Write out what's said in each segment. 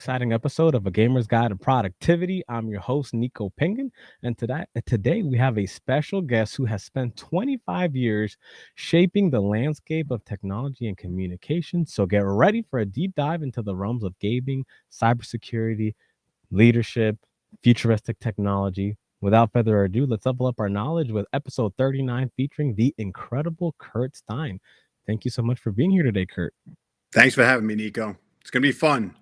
exciting episode of A Gamer's Guide to Productivity. I'm your host, Nico Penguin, and today we have a special guest who has spent 25 years shaping the landscape of technology and communication. So get ready for a deep dive into the realms of gaming, cybersecurity, leadership, futuristic technology. Without further ado, let's level up our knowledge with episode 39 featuring the incredible Kurt Stein. Thank you so much for being here today, Kurt. Thanks for having me, Nico. It's going to be fun.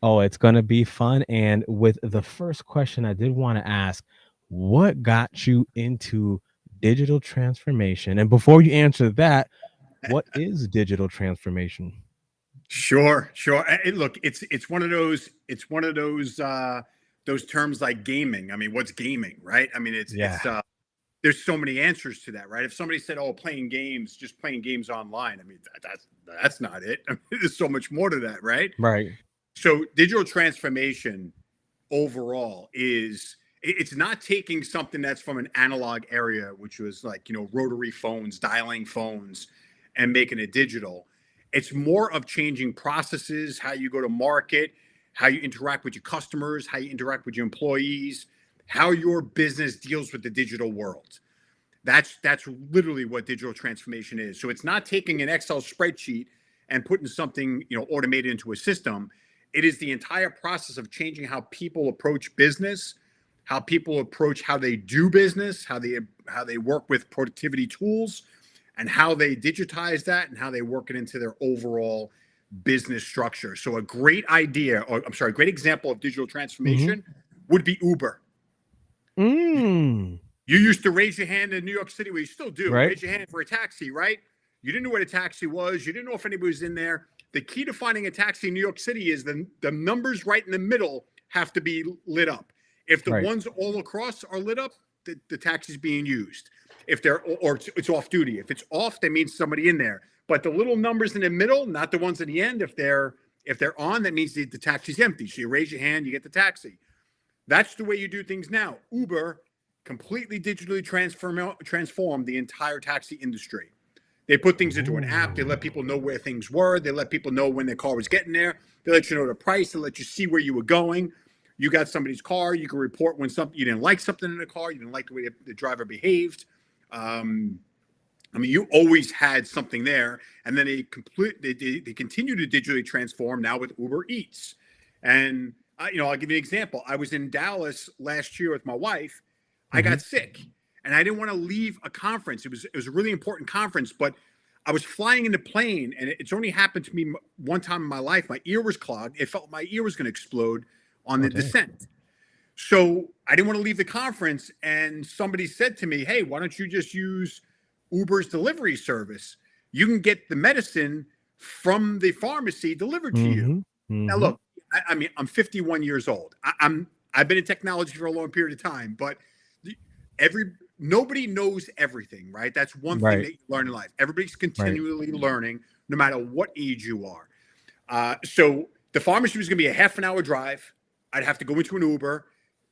Oh, it's going to be fun. And with the first question, I did want to ask, what got you into digital transformation? And before you answer that, what is digital transformation? Sure. Look, it's one of those terms like gaming. I mean, what's gaming, right? I mean, Yeah, there's so many answers to that, right? If somebody said, "Oh, just playing games online," I mean, that's not it. I mean, there's so much more to that, right? right. So, digital transformation overall it's not taking something that's from an analog area, which was like, rotary phones, dialing phones, and making it digital. It's more of changing processes, how you go to market, how you interact with your customers, how you interact with your employees, how your business deals with the digital world. That's literally what digital transformation is. So it's not taking an Excel spreadsheet and putting something, automated into a system. It is the entire process of changing how people approach business, how people approach how they do business, how they work with productivity tools, and how they digitize that and how they work it into their overall business structure. So a great great example of digital Mm-hmm. transformation would be Uber. Mm, You used to raise your hand in New York City, well, you still do, right, raise your hand for a taxi, right? You didn't know what a taxi was. You didn't know if anybody was in there. The key to finding a taxi in New York City is the numbers right in the middle have to be lit up. If the right, ones all across are lit up, the taxi's being used. If they're or it's off duty. If it's off, that means somebody in there. But the little numbers in the middle, not the ones at the end, if they're on, that means the taxi's empty. So you raise your hand, you get the taxi. That's the way you do things now. Uber completely digitally transformed the entire taxi industry. They put things into an app. They ooh, let people know where things were. They let people know when their car was getting there. They let you know the price. They let you see where you were going. You got somebody's car. You can report when something you didn't like something in the car. You didn't like the way the driver behaved. Um, I mean, you always had something there, and then they continue to digitally transform now with Uber Eats. And I'll give you an example. I was in Dallas last year with my wife. I mm-hmm. got sick, and I didn't want to leave a conference. It was a really important conference, but I was flying in the plane, and it's only happened to me one time in my life. My ear was clogged. It felt my ear was going to explode on Oh, the dang. descent. So I didn't want to leave the conference, and somebody said to me, "Hey, why don't you just use Uber's delivery service? You can get the medicine from the pharmacy delivered to you." Mm-hmm. Now, Mm-hmm. look, I mean, I'm 51 years old. I've been in technology for a long period of time, but every nobody knows everything, right? That's one thing Right, that you learn in life. Everybody's right. continually learning, no matter what age you are. So the pharmacy was going to be a half an hour drive. I'd have to go into an Uber,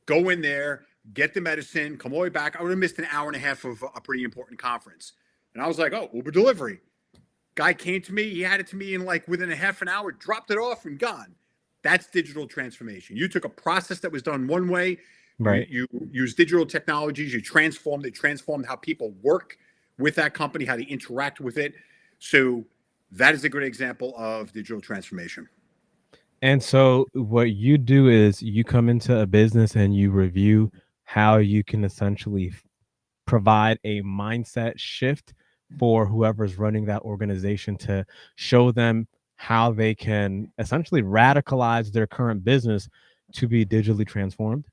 go in there, get the medicine, come all the way back. I would have missed an hour and a half of a pretty important conference. And I was like, oh, Uber delivery. Guy came to me. He had it to me in like within a half an hour, dropped it off and gone. That's digital transformation. You took a process that was done one way. You, Right. you use digital technologies. You transformed how people work with that company, how they interact with it. So that is a great example of digital transformation. And so what you do is you come into a business and you review how you can essentially provide a mindset shift for whoever's running that organization to show them how they can essentially radicalize their current business to be digitally transformed.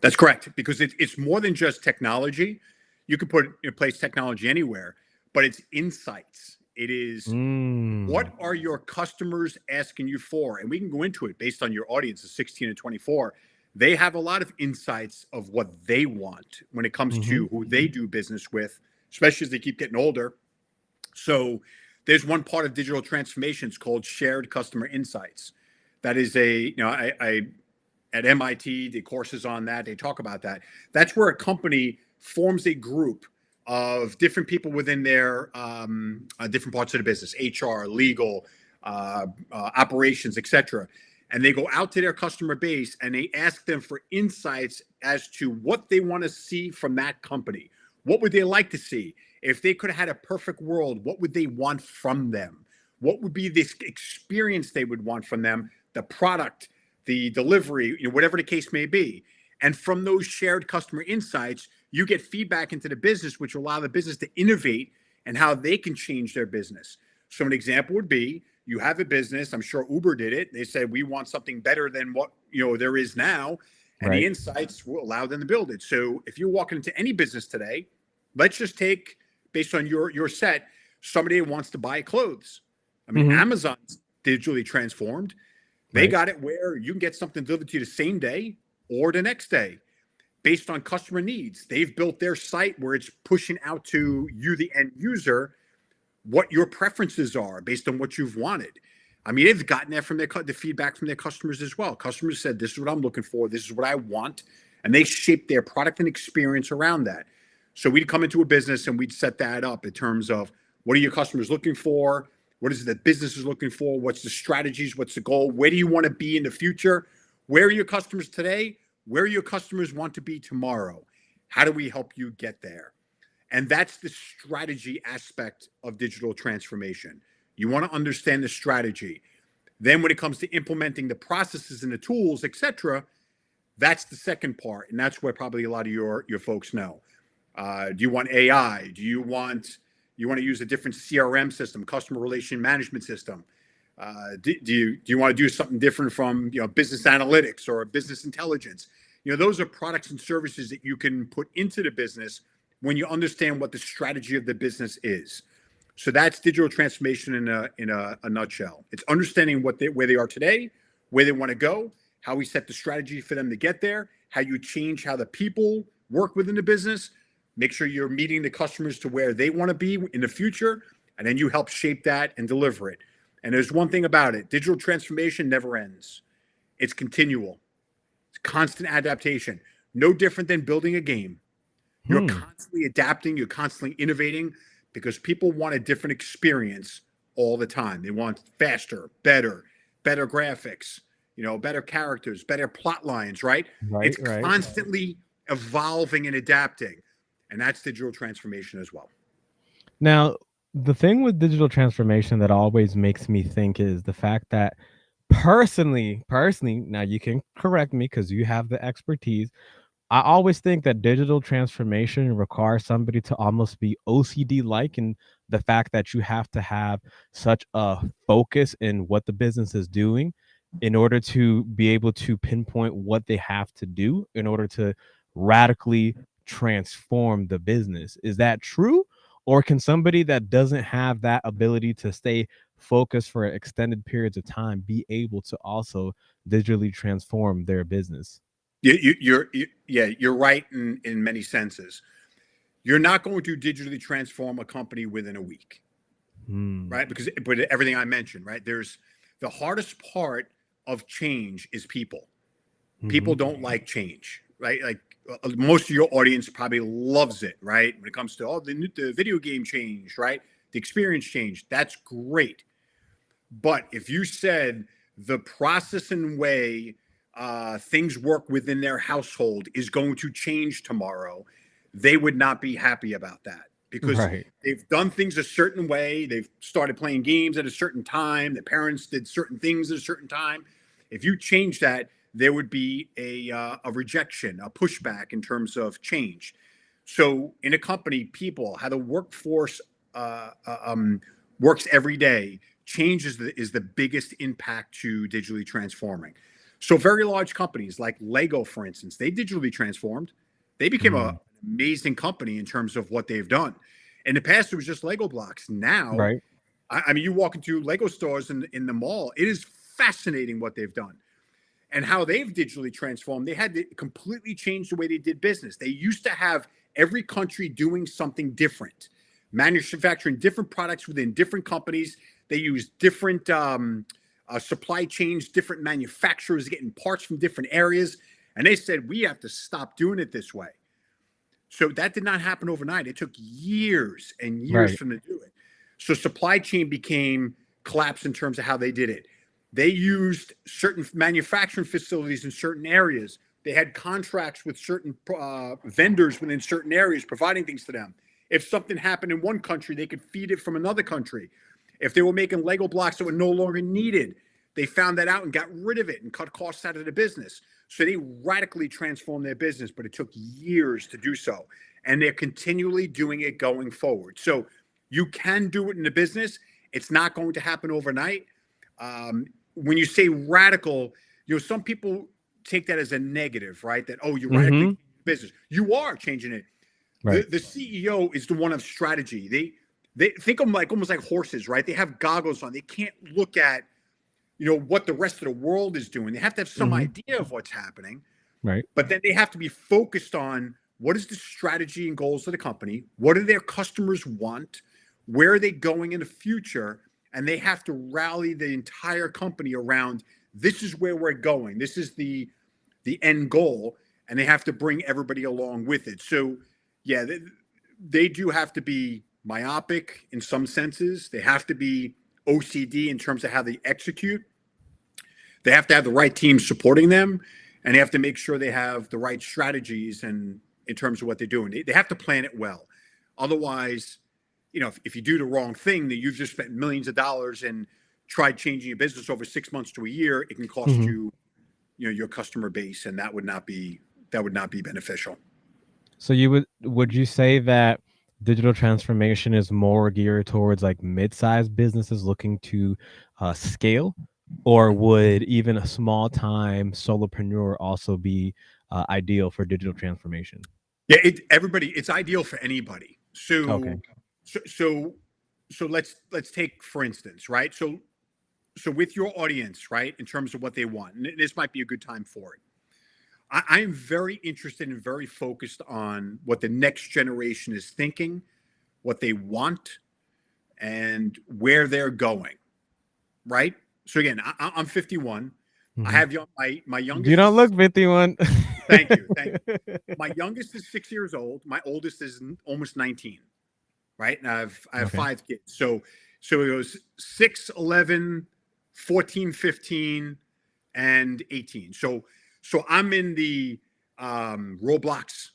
That's correct, because it's more than just technology. You can put in place technology anywhere, but it's insights. It is Mm, what are your customers asking you for? And we can go into it based on your audience of 16 and 24. They have a lot of insights of what they want when it comes mhm, to who they do business with, especially as they keep getting older. So there's one part of digital transformation. It's called shared customer insights. That is I at MIT, the courses on that, they talk about that. That's where a company forms a group of different people within their different parts of the business, HR, legal, operations, etc. and they go out to their customer base and they ask them for insights as to what they want to see from that company. What would they like to see? If they could have had a perfect world, what would they want from them? What would be this experience they would want from them, the product, the delivery, whatever the case may be. And from those shared customer insights, you get feedback into the business, which will allow the business to innovate and how they can change their business. So an example would be, you have a business, I'm sure Uber did it. They said, we want something better than what there is now. And the insights will allow them to build it. So if you're walking into any business today, let's just take, based on your set, somebody wants to buy clothes. I mean, Amazon's digitally transformed. They got it where you can get something delivered to you the same day or the next day based on customer needs. They've built their site where it's pushing out to you, the end user, what your preferences are based on what you've wanted. I mean, they've gotten that from the feedback from their customers as well. Customers said, this is what I'm looking for. This is what I want. And they shape their product and experience around that. So we'd come into a business and we'd set that up in terms of, what are your customers looking for? What is it that business is looking for? What's the strategies? What's the goal? Where do you want to be in the future? Where are your customers today? Where your customers want to be tomorrow? How do we help you get there? And that's the strategy aspect of digital transformation. You want to understand the strategy. Then when it comes to implementing the processes and the tools, etc., that's the second part. And that's where probably a lot of your folks know. Do you want AI? Do you want to use a different CRM system, customer relation management system? Do you want to do something different from business analytics or business intelligence? Those are products and services that you can put into the business when you understand what the strategy of the business is. So that's digital transformation in a nutshell. It's understanding where they are today, where they want to go, how we set the strategy for them to get there, how you change how the people work within the business, make sure you're meeting the customers to where they want to be in the future, and then you help shape that and deliver it. And there's one thing about it, digital transformation never ends. It's continual. It's constant adaptation. No different than building a game. You're constantly adapting, you're constantly innovating, because people want a different experience all the time. They want faster, better graphics, better characters, better plot lines, right? It's constantly evolving and adapting. And that's digital transformation as well. Now, the thing with digital transformation that always makes me think is the fact that personally, now you can correct me because you have the expertise. I always think that digital transformation requires somebody to almost be OCD-like, in the fact that you have to have such a focus in what the business is doing in order to be able to pinpoint what they have to do in order to radically transform the business. Is that true? Or can somebody that doesn't have that ability to stay focused for extended periods of time be able to also digitally transform their business? You're right in many senses. You're not going to digitally transform a company within a week, right? But everything I mentioned, right? There's the hardest part of change is people. People don't like change, right? Like most of your audience probably loves it, right? When it comes to the video game change, right? The experience change, that's great. But if you said the process and way things work within their household is going to change tomorrow, they would not be happy about that, because they've done things a certain way. They've started playing games at a certain time. The parents did certain things at a certain time. If you change that, there would be a rejection, a pushback in terms of change. So in a company, people, how the workforce works every day, change is the biggest impact to digitally transforming. So very large companies like Lego, for instance, they digitally transformed. They became an amazing company in terms of what they've done. In the past, it was just Lego blocks. Now, I mean, you walk into Lego stores in the mall, it is fascinating what they've done and how they've digitally transformed. They had to completely change the way they did business. They used to have every country doing something different, manufacturing different products within different companies. They use different supply chains, different manufacturers getting parts from different areas. And they said, we have to stop doing it this way. So that did not happen overnight. It took years and years for them to do it. So supply chain became collapsed in terms of how they did it. They used certain manufacturing facilities in certain areas. They had contracts with certain vendors within certain areas, providing things to them. If something happened in one country, they could feed it from another country. If they were making Lego blocks that were no longer needed, they found that out and got rid of it and cut costs out of the business. So they radically transformed their business, but it took years to do so. And they're continually doing it going forward. So you can do it in the business. It's not going to happen overnight. When you say radical, some people take that as a negative, right? That, oh, you're radically changing business. You are changing it. Right. The CEO is the one of strategy. They think of them like almost like horses, right? They have goggles on. They can't look at, what the rest of the world is doing. They have to have some idea of what's happening. Right. But then they have to be focused on what is the strategy and goals of the company? What do their customers want? Where are they going in the future? And they have to rally the entire company around, this is where we're going. This is the end goal. And they have to bring everybody along with it. So, yeah, they do have to be myopic in some senses. They have to be OCD in terms of how they execute. They have to have the right team supporting them. And they have to make sure they have the right strategies and in terms of what they're doing. They have to plan it well. Otherwise, if you do the wrong thing, that you've just spent millions of dollars and tried changing your business over 6 months to a year, it can cost you, your customer base, and that would not be beneficial. So would you say that digital transformation is more geared towards like mid-sized businesses looking to scale, or would even a small-time solopreneur also be ideal for digital transformation? Yeah, it's ideal for anybody. So, okay. So let's take, for instance, right? So with your audience, right, in terms of what they want, and this might be a good time for it. I am very interested and very focused on what the next generation is thinking, what they want, and where they're going, right? So again, I'm 51. I have my youngest. You don't look 51. Thank you. My youngest is 6 years old. My oldest is almost 19. Right. And I have 5 kids. So it goes 6, 11, 14, 15, and 18. So I'm in the Roblox,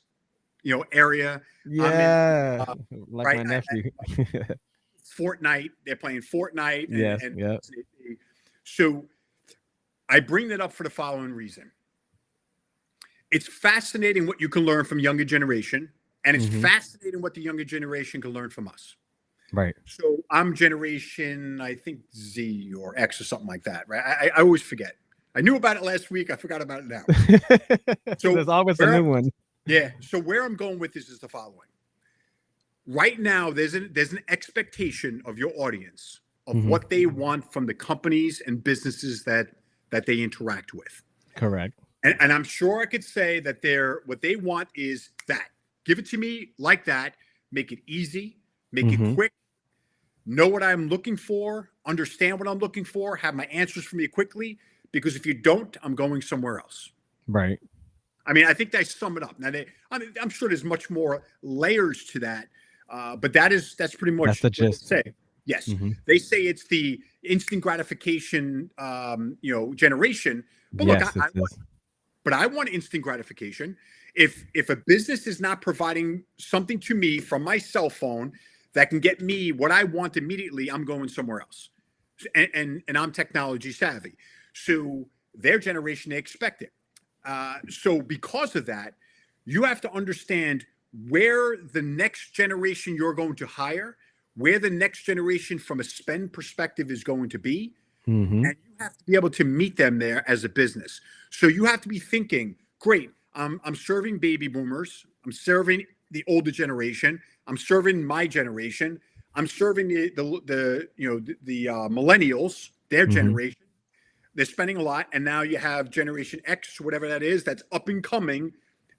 area. Yeah. I'm in, like right, my nephew. Fortnite. They're playing Fortnite. Yes. So I bring that up for the following reason. It's fascinating what you can learn from younger generation. And it's fascinating what the younger generation can learn from us. Right. So I'm generation, I think Z or X or something like that, right? I always forget. I knew about it last week. I forgot about it now. So there's always a new one. Yeah. So where I'm going with this is the following. Right now, there's an expectation of your audience of what they want from the companies and businesses that they interact with. Correct. And I'm sure I could say that what they want is that. Give it to me like that. Make it easy. Make it quick. Know what I'm looking for. Understand what I'm looking for. Have my answers for me quickly. Because if you don't, I'm going somewhere else. Right. I mean, I think they sum it up. Now, I'm sure there's much more layers to that. But that's pretty much that's the gist. What they say. Yes. They say it's the instant gratification, generation. But yes, look, I want instant gratification. If a business is not providing something to me from my cell phone that can get me what I want immediately, I'm going somewhere else. And I'm technology savvy. So their generation, they expect it. So because of that, you have to understand where the next generation you're going to hire, where the next generation from a spend perspective is going to be. And you have to be able to meet them there as a business. So you have to be thinking, great, I'm serving baby boomers. I'm serving the older generation. I'm serving my generation. I'm serving the millennials, their generation. They're spending a lot. And now you have Generation X, whatever that is, that's up and coming.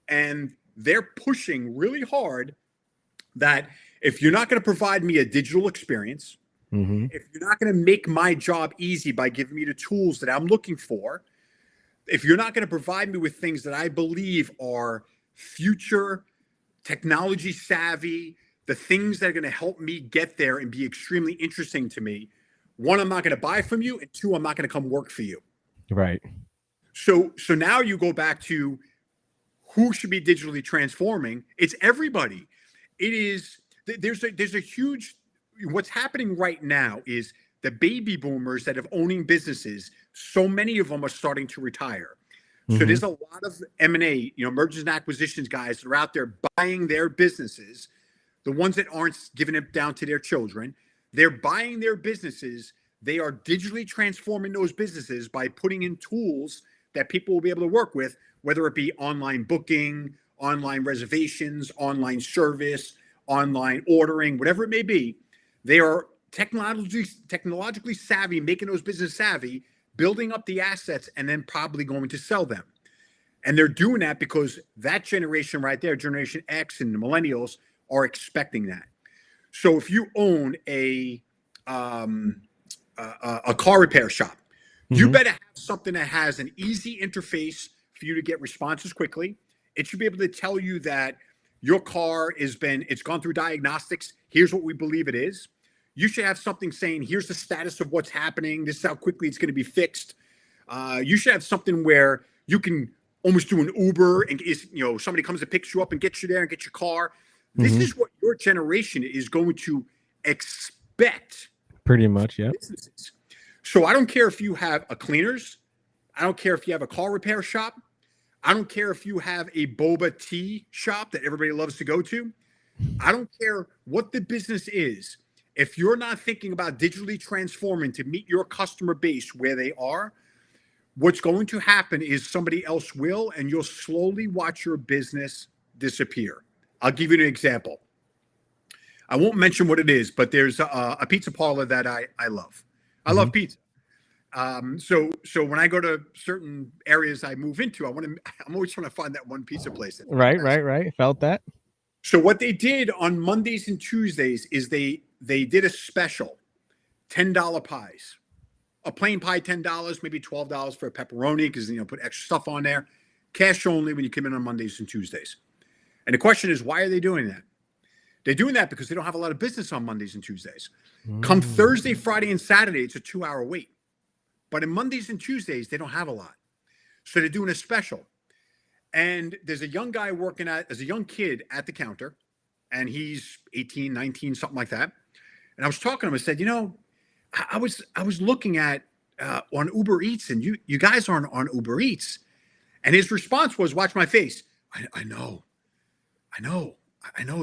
And they're pushing really hard that if you're not going to provide me a digital experience, if you're not going to make my job easy by giving me the tools that I'm looking for, if you're not going to provide me with things that I believe are future technology savvy, the things that are going to help me get there and be extremely interesting to me, One, I'm not going to buy from you, and two, I'm not going to come work for you. Right. So now you go back to who should be digitally transforming. It's everybody. It is there's a huge what's happening right now is the baby boomers that have owning businesses. So many of them are starting to retire. So there's a lot of M&A, mergers and acquisitions guys that are out there buying their businesses. The ones that aren't giving it down to their children, they're buying their businesses. They are digitally transforming those businesses by putting in tools that people will be able to work with, whether it be online booking, online reservations, online service, online ordering, whatever it may be. They are technologically savvy, making those business savvy, building up the assets, and then probably going to sell them. And they're doing that because that generation right there, Generation X and the millennials, are expecting that. So if you own a car repair shop, you better have something that has an easy interface for you to get responses quickly. It should be able to tell you that your car it's gone through diagnostics. Here's what we believe it is. You should have something saying, here's the status of what's happening. This is how quickly it's going to be fixed. You should have something where you can almost do an Uber and somebody comes and picks you up and gets you there and get your car. This is what your generation is going to expect. Pretty much, yeah. Businesses. So I don't care if you have a cleaners. I don't care if you have a car repair shop. I don't care if you have a boba tea shop that everybody loves to go to. I don't care what the business is. If you're not thinking about digitally transforming to meet your customer base where they are, what's going to happen is somebody else will, and you'll slowly watch your business disappear. I'll give you an example. I won't mention what it is, but there's a pizza parlor that I love. I love pizza. So when I go to certain areas I move into, I'm always trying to find that one pizza place. Right. Felt that. So what they did on Mondays and Tuesdays is they did a special, $10 pies. A plain pie, $10, maybe $12 for a pepperoni because put extra stuff on there. Cash only when you come in on Mondays and Tuesdays. And the question is, why are they doing that? They're doing that because they don't have a lot of business on Mondays and Tuesdays. Come Thursday, Friday, and Saturday, it's a 2-hour wait. But in Mondays and Tuesdays, they don't have a lot. So they're doing a special. And there's a young guy as a young kid at the counter, and he's 18, 19, something like that. And I was talking to him, I said, I was looking at on Uber Eats, and you guys aren't on Uber Eats. And his response was, watch my face. I know.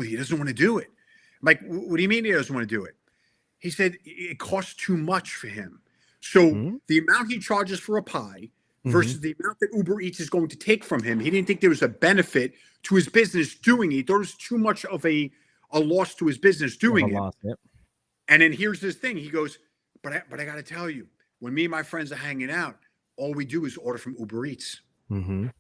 He doesn't want to do it. I'm like, what do you mean he doesn't want to do it? He said it costs too much for him. So the amount he charges for a pie versus the amount that Uber Eats is going to take from him, he didn't think there was a benefit to his business doing it. He thought it was too much of a loss to his business doing it. Yep. And then here's this thing. He goes, but I got to tell you, when me and my friends are hanging out, all we do is order from Uber Eats. And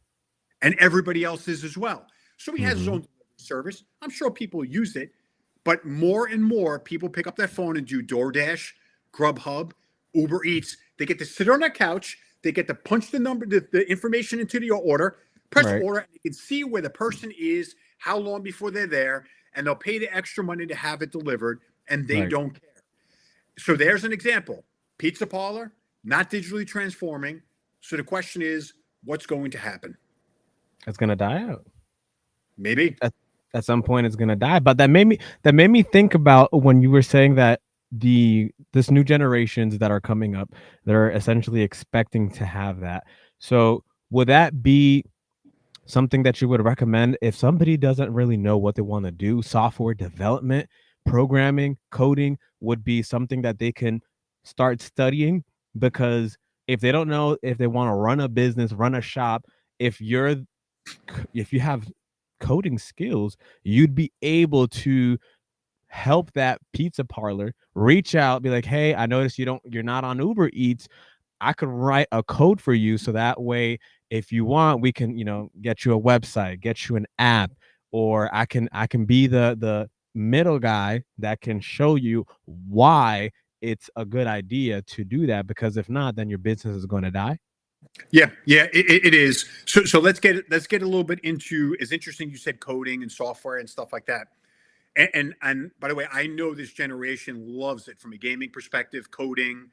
everybody else is as well. So he has his own service. I'm sure people use it, but more and more people pick up their phone and do DoorDash, Grubhub, Uber Eats. They get to sit on their couch. They get to punch the information into your order, press order, and you can see where the person is, how long before they're there, and they'll pay the extra money to have it delivered, and they don't care. So there's an example. Pizza parlor, not digitally transforming. So the question is, what's going to happen? It's going to die out. Maybe. At some point it's going to die. But that made me think about when you were saying that this new generations that are coming up, they're essentially expecting to have that. So would that be something that you would recommend if somebody doesn't really know what they want to do? Software development, programming, coding would be something that they can start studying, because if they don't know if they want to run a business, run a shop, if you have coding skills, you'd be able to help that pizza parlor reach out, be like, hey, I noticed you're not on Uber Eats. I could write a code for you, so that way if you want, we can get you a website, get you an app, or I can be the middle guy that can show you why it's a good idea to do that, because if not, then your business is going to die. Yeah, it is. So let's get a little bit into, it's interesting you said coding and software and stuff like that. And by the way, I know this generation loves it from a gaming perspective, coding.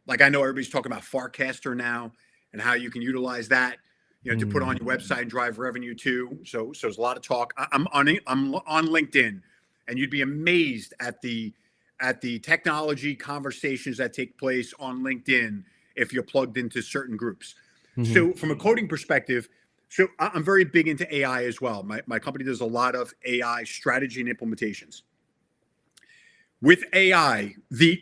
Like I know everybody's talking about Farcaster now and how you can utilize that, to put on your website and drive revenue too. So there's a lot of talk. I'm on LinkedIn, and you'd be amazed at the technology conversations that take place on LinkedIn if you're plugged into certain groups. Mm-hmm. So from a coding perspective, so I'm very big into AI as well. My company does a lot of AI strategy and implementations. With AI, the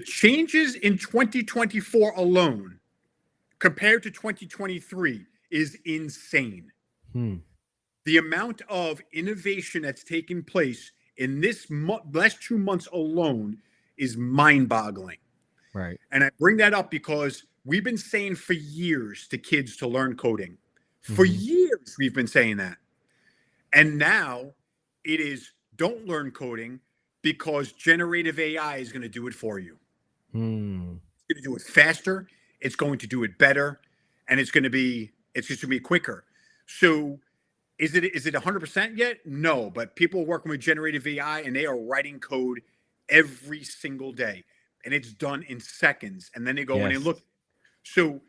changes in 2024 alone compared to 2023 is insane. Hmm. The amount of innovation that's taken place in this last 2 months alone is mind-boggling. Right. And I bring that up because we've been saying for years to kids to learn coding. For Mm-hmm. years, we've been saying that. And now it is don't learn coding because generative AI is going to do it for you. Hmm. It's going to do it faster. It's going to do it better. And it's just going to be quicker. So is it 100% yet? No, but people are working with generative AI and they are writing code every single day. And it's done in seconds. And then they go in and Yes. look. So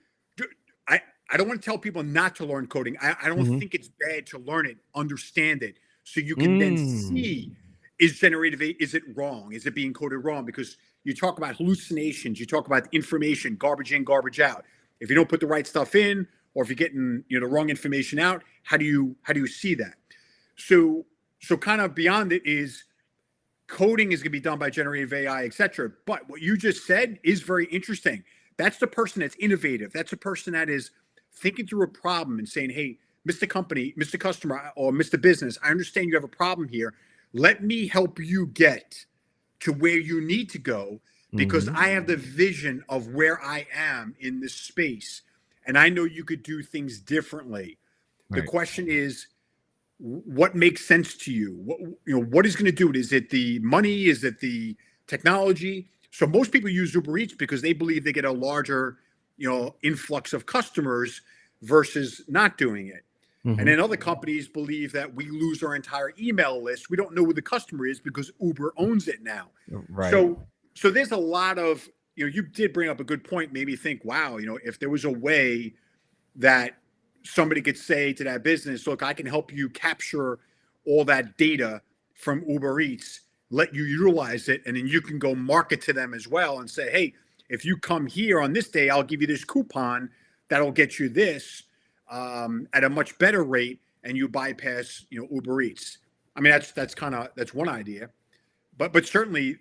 I, I don't want to tell people not to learn coding. I don't Mm-hmm. think it's bad to learn it, understand it, so you can then Mm. see is it wrong? Is it being coded wrong? Because you talk about hallucinations, you talk about information, garbage in, garbage out. If you don't put the right stuff in, or if you're getting the wrong information out, how do you see that? So kind of beyond it is coding is going to be done by generative AI, etc. But what you just said is very interesting. That's the person that's innovative. That's the person that is thinking through a problem and saying, hey, Mr. Company, Mr. Customer, or Mr. Business, I understand you have a problem here. Let me help you get to where you need to go because Mm-hmm. I have the vision of where I am in this space. And I know you could do things differently. The Right. question is, what makes sense to you? What is going to do it? Is it the money? Is it the technology? So most people use Uber Eats because they believe they get a larger, influx of customers versus not doing it. And Mm-hmm. then other companies believe that we lose our entire email list. We don't know who the customer is because Uber owns it now. Right. So there's a lot of, you did bring up a good point, made me think, wow, if there was a way that somebody could say to that business, look, I can help you capture all that data from Uber Eats, let you utilize it, and then you can go market to them as well and say, hey, if you come here on this day, I'll give you this coupon that'll get you this at a much better rate, and you bypass Uber Eats. I mean, that's one idea, but certainly,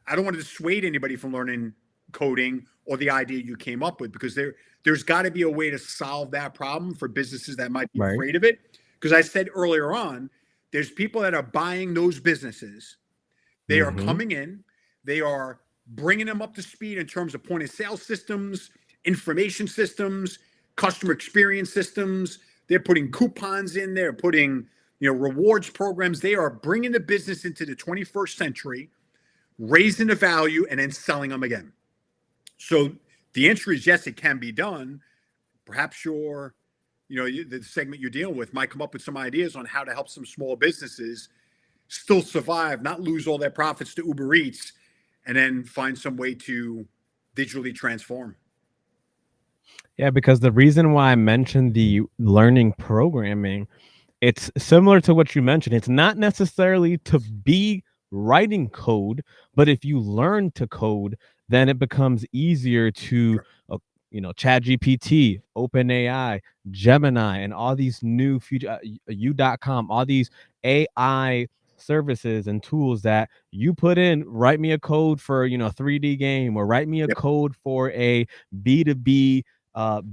I don't want to dissuade anybody from learning coding or the idea you came up with, because there's got to be a way to solve that problem for businesses that might be Right. afraid of it. Because I said earlier on, there's people that are buying those businesses. They are Mm-hmm. coming in, they are bringing them up to speed in terms of point of sale systems, information systems, customer experience systems. They're putting coupons in, they're putting rewards programs. They are bringing the business into the 21st century, raising the value, and then selling them again. So the answer is yes, it can be done. Perhaps the segment you're dealing with might come up with some ideas on how to help some small businesses still survive, not lose all their profits to Uber Eats, and then find some way to digitally transform. Yeah, because the reason why I mentioned the learning programming, it's similar to what you mentioned. It's not necessarily to be writing code, but if you learn to code, then it becomes easier to, Sure. ChatGPT, OpenAI, Gemini, and all these new future U.com, all these AI services and tools that you put in, write me a code for 3D game, or write me a Yep. code for a B2B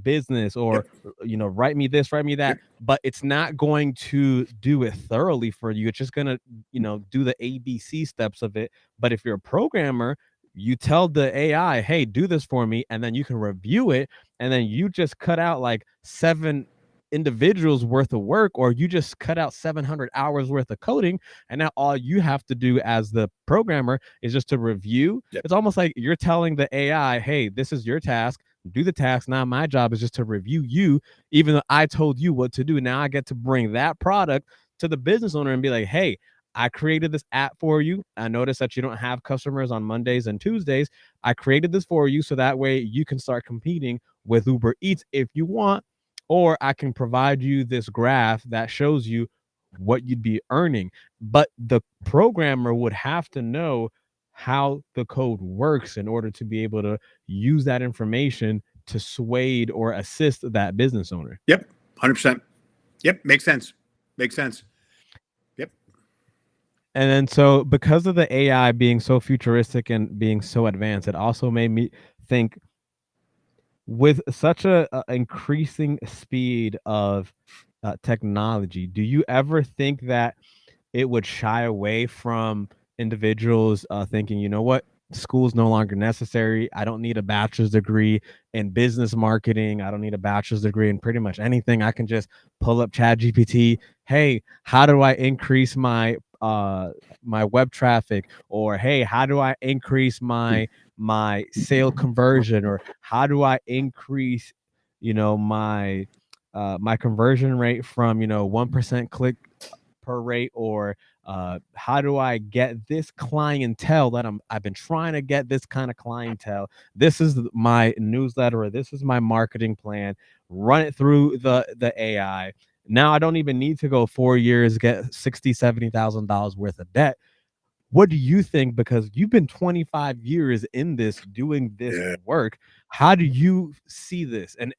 business, or Yep. write me this, write me that, Yep. but it's not going to do it thoroughly for you. It's just gonna do the ABC steps of it. But if you're a programmer, you tell the AI, hey, do this for me, and then you can review it, and then you just cut out like 7 individuals worth of work, or you just cut out 700 hours worth of coding, and now all you have to do as the programmer is just to review. Yep. It's almost like you're telling the AI, hey, this is your task, do the task. Now my job is just to review you, even though I told you what to do. Now I get to bring that product to the business owner and be like, hey, I created this app for you. I noticed that you don't have customers on Mondays and Tuesdays. I created this for you so that way you can start competing with Uber Eats if you want, or I can provide you this graph that shows you what you'd be earning. But the programmer would have to know how the code works in order to be able to use that information to sway or assist that business owner. Yep. 100%. Yep. Makes sense. Makes sense. Yep. And then so because of the AI being so futuristic and being so advanced, it also made me think, with such a increasing speed of technology, do you ever think that it would shy away from individuals thinking, you know what, school's no longer necessary. I don't need a bachelor's degree in business marketing. I don't need a bachelor's degree in pretty much anything. I can just pull up Chat GPT. Hey, how do I increase my web traffic? Or hey, how do I increase my sale conversion? Or how do I increase, my conversion rate from 1% click per rate? Or how do I get this clientele that I've been trying to get this kind of clientele? This is my newsletter, or this is my marketing plan. Run it through the AI. Now I don't even need to go 4 years, get $70,000 worth of debt. What do you think? Because you've been 25 years in this, doing this Yeah. work. How do you see this? And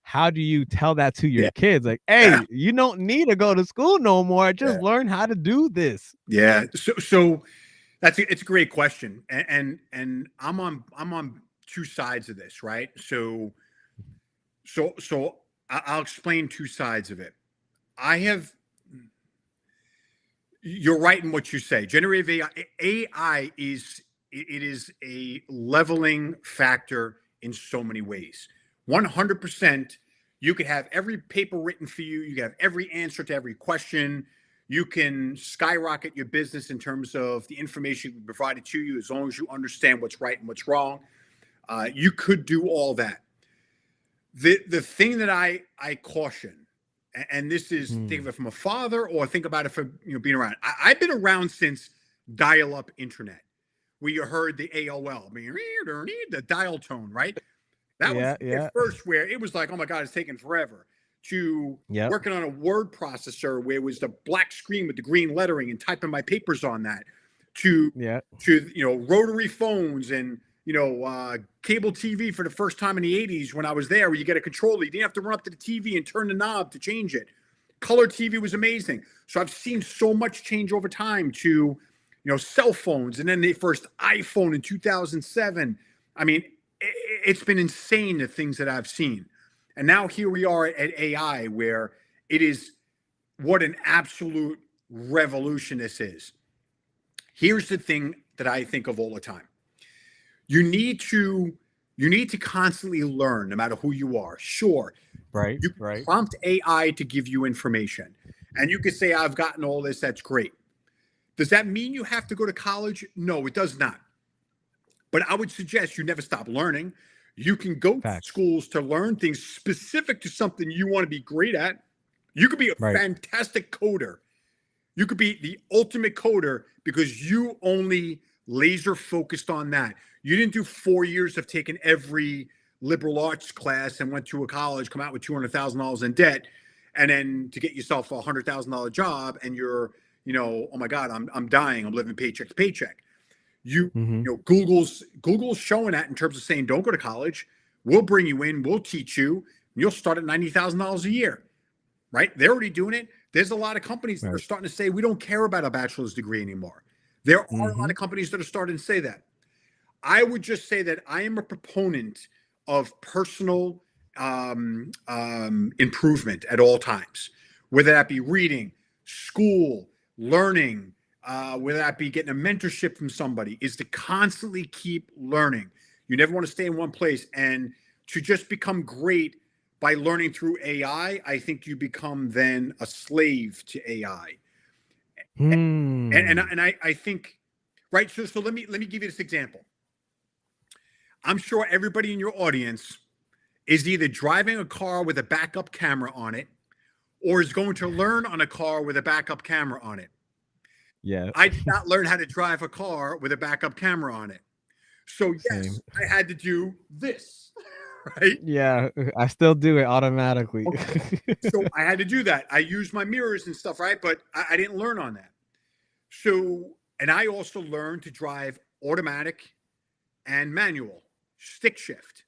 how do you tell that to your Yeah. kids? Like, Yeah. hey, you don't need to go to school no more. Just Yeah. learn how to do this. Yeah. So it's a great question. And I'm on two sides of this, right? So I'll explain two sides of it. You're right in what you say. Generative AI is a leveling factor in so many ways. 100%, you could have every paper written for you. You can have every answer to every question. You can skyrocket your business in terms of the information provided to you, as long as you understand what's right and what's wrong. You could do all that. The thing that I caution, and this is, think of it from a father, or think about it from being around. I've been around since dial-up internet, where you heard the AOL, the dial tone, right? That was Yeah. at first where it was like, oh my God, it's taking forever, to Yep. working on a word processor where it was the black screen with the green lettering and typing my papers on that, to Yeah. rotary phones and cable TV for the first time in the 80s when I was there, where you get a controller. You didn't have to run up to the TV and turn the knob to change it. Color TV was amazing. So I've seen so much change over time to, cell phones, and then the first iPhone in 2007. I mean, it's been insane, the things that I've seen. And now here we are at AI, where it is, what an absolute revolution this is. Here's the thing that I think of all the time. You need to constantly learn, no matter who you are. Sure, Right. you can Right. prompt AI to give you information, and you can say, I've gotten all this. That's great. Does that mean you have to go to college? No, it does not. But I would suggest you never stop learning. You can go to Facts. schools to learn things specific to something you want to be great at. You could be a Right. fantastic coder. You could be the ultimate coder because you only laser focused on that. You didn't do 4 years of taking every liberal arts class and went to a college, come out with $200,000 in debt, and then to get yourself a $100,000 job, and you're, oh my God, I'm dying. I'm living paycheck to paycheck. Google's showing that in terms of saying, don't go to college. We'll bring you in. We'll teach you. And you'll start at $90,000 a year, right? They're already doing it. There's a lot of companies that are starting to say, we don't care about a bachelor's degree anymore. There are a lot of companies that are starting to say that. I would just say that I am a proponent of personal improvement at all times, whether that be reading, school, learning, whether that be getting a mentorship from somebody, is to constantly keep learning. You never want to stay in one place, and to just become great by learning through AI. I think you become then a slave to AI. And I think, right. So let me give you this example. I'm sure everybody in your audience is either driving a car with a backup camera on it, or is going to learn on a car with a backup camera on it. Yeah, I did not learn how to drive a car with a backup camera on it. So same. yes, I had to do this, right? Yeah, I still do it automatically. Okay. So I had to do that. I used my mirrors and stuff, right? But I didn't learn on that. So, and I also learned to drive automatic and manual, stick shift.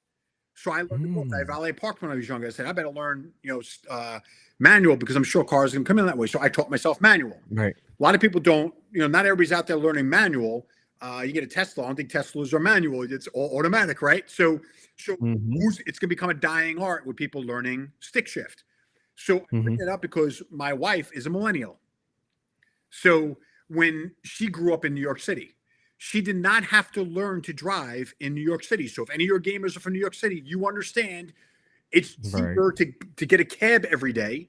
So I learned both. I Mm, valet parked when I was younger. I said, I better learn, manual because I'm sure cars are going to come in that way. So I taught myself manual. right. A lot of people don't, not everybody's out there learning manual. You get a Tesla. I don't think Teslas are manual. It's all automatic, right? So Mhm, it's going to become a dying art with people learning stick shift. So I bring mhm. it up because my wife is a millennial. So when she grew up in New York City, she did not have to learn to drive in New York City. So if any of your gamers are from New York City, you understand it's Right. cheaper to get a cab every day.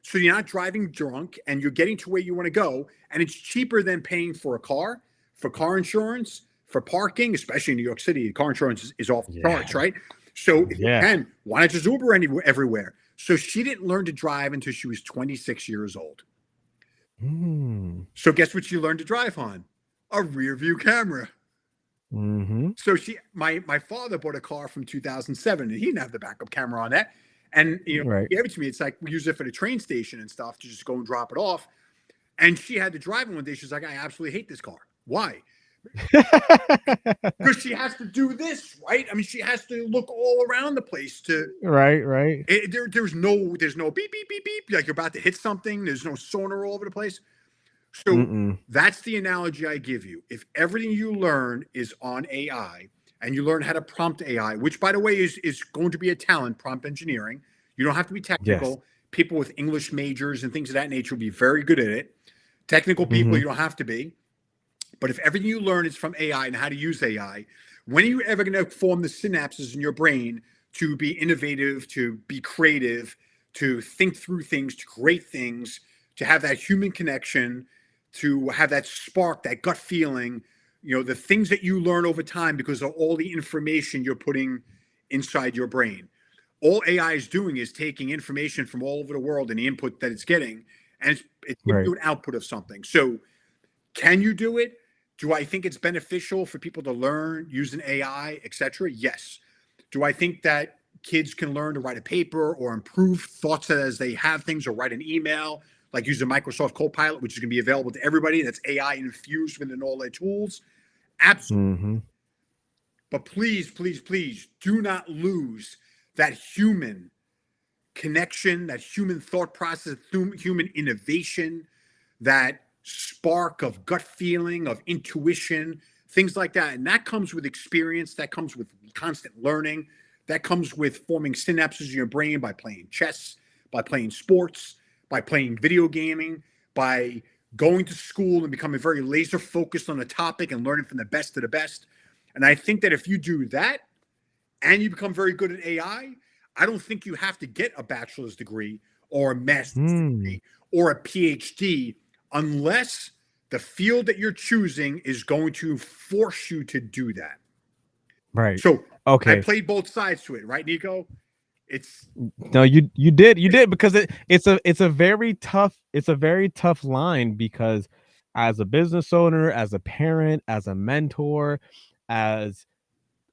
So you're not driving drunk and you're getting to where you want to go. And it's cheaper than paying for a car, for car insurance, for parking, especially in New York City. Car insurance is off the charts, Yeah, right? So if you yeah. can, why not just Uber everywhere? So she didn't learn to drive until she was 26 years old. Mm, So guess what she learned to drive on? A rear view camera. mhm. So my father bought a car from 2007, and he didn't have the backup camera on that. And Right. he gave it to me. It's like we use it for the train station and stuff to just go and drop it off. And she had to drive it one day. She's like, I absolutely hate this car. Why? Because she has to do this, right? I mean, she has to look all around the place to. Right, right. There's no beep beep beep beep like you're about to hit something. There's no sonar all over the place. So Mm-mm. that's the analogy I give you. If everything you learn is on AI and you learn how to prompt AI, which by the way is going to be a talent, prompt engineering. You don't have to be Yes. technical. People with English majors and things of that nature will be very good at it. Technical people, Mhm. you don't have to be. But if everything you learn is from AI and how to use AI, when are you ever going to form the synapses in your brain to be innovative, to be creative, to think through things, to create things, to have that human connection, to have that spark, that gut feeling, the things that you learn over time because of all the information you're putting inside your brain. All AI is doing is taking information from all over the world and the input that it's getting, and it's giving Right. you an output of something. So can you do it? Do I think it's beneficial for people to learn using AI, etc.? Yes. Do I think that kids can learn to write a paper or improve thoughts as they have things or write an email, like using Microsoft Copilot, which is going to be available to everybody that's AI infused within all their tools? Absolutely. Mhm. But please, please, please do not lose that human connection, that human thought process, human innovation, that spark of gut feeling, of intuition, things like that. And that comes with experience, that comes with constant learning, that comes with forming synapses in your brain by playing chess, by playing sports, by playing video gaming, by going to school and becoming very laser focused on a topic and learning from the best of the best. And I think that if you do that and you become very good at I don't think you have to get a bachelor's degree or a master's Mm. degree or a PhD unless the field that you're choosing is going to force you to do that. Right. So I Okay. played both sides to it, right, Nico? It's No, you did because it's a very tough line because as a business owner, as a parent, as a mentor, as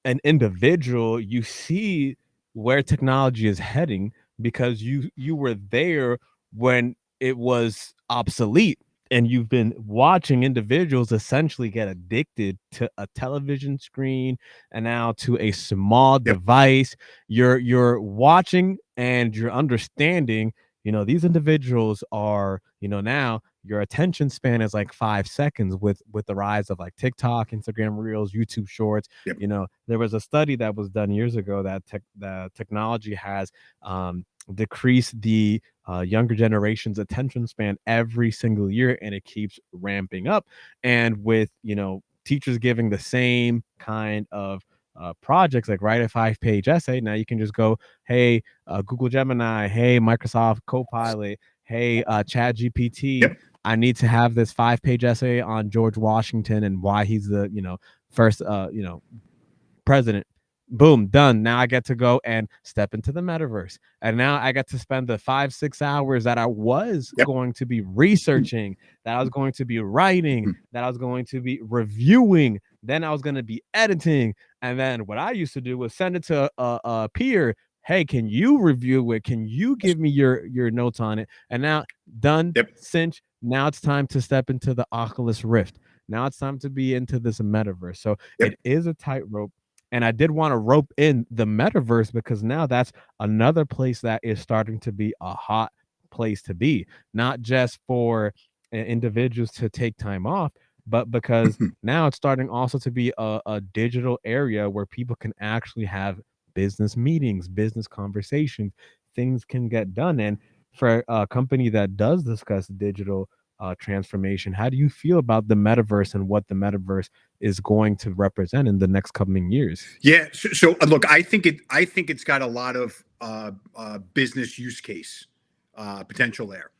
an individual, you see where technology is heading because you were there when it was obsolete, and you've been watching individuals essentially get addicted to a television screen and now to a small yep, device. You're watching and you're understanding, these individuals are, now your attention span is like 5 seconds with the rise of like TikTok, Instagram Reels, YouTube Shorts. yep, There was a study that was done years ago that the technology has decreased the younger generation's attention span every single year, and it keeps ramping up. And with teachers giving the same kind of projects, like write a 5-page essay, now you can just go, hey, Google Gemini, hey, Microsoft Copilot, hey, Chat GPT, yep. I need to have this 5-page essay on George Washington and why he's the first president. boom, done. Now I get to go and step into the metaverse. And now I get to spend the 5, 6 hours that I was Yep. going to be researching, that I was going to be writing, that I was going to be reviewing, then I was going to be editing. And then what I used to do was send it to a peer. Hey, can you review it? Can you give me your notes on it? And now done, Yep. cinch. Now it's time to step into the Oculus Rift. Now it's time to be into this metaverse. So Yep. it is a tightrope. And I did want to rope in the metaverse because now that's another place that is starting to be a hot place to be, not just for individuals to take time off, but because now it's starting also to be a digital area where people can actually have business meetings, business conversations, things can get done. And for a company that does discuss digital transformation, how do you feel about the metaverse and what the metaverse is going to represent in the next coming years? Yeah. So look, I think it's got a lot of business use case potential there,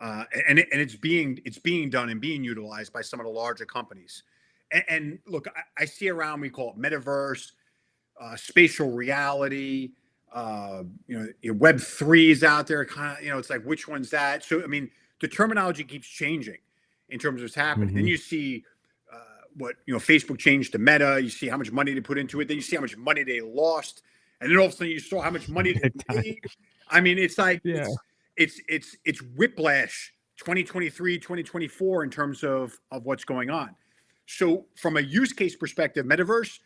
and it's being done and being utilized by some of the larger companies. And look, I see around, we call it metaverse, spatial reality. Web3 is out there. Kind of, it's like, which one's that? So I mean, the terminology keeps changing in terms of what's happening. Then Mhm. you see what Facebook changed to Meta. You see how much money they put into it. Then you see how much money they lost, and then all of a sudden you saw how much money they Big time. made. I mean, it's like Yeah. it's whiplash 2023, 2024 in terms of what's going on. So from a use case perspective, metaverse,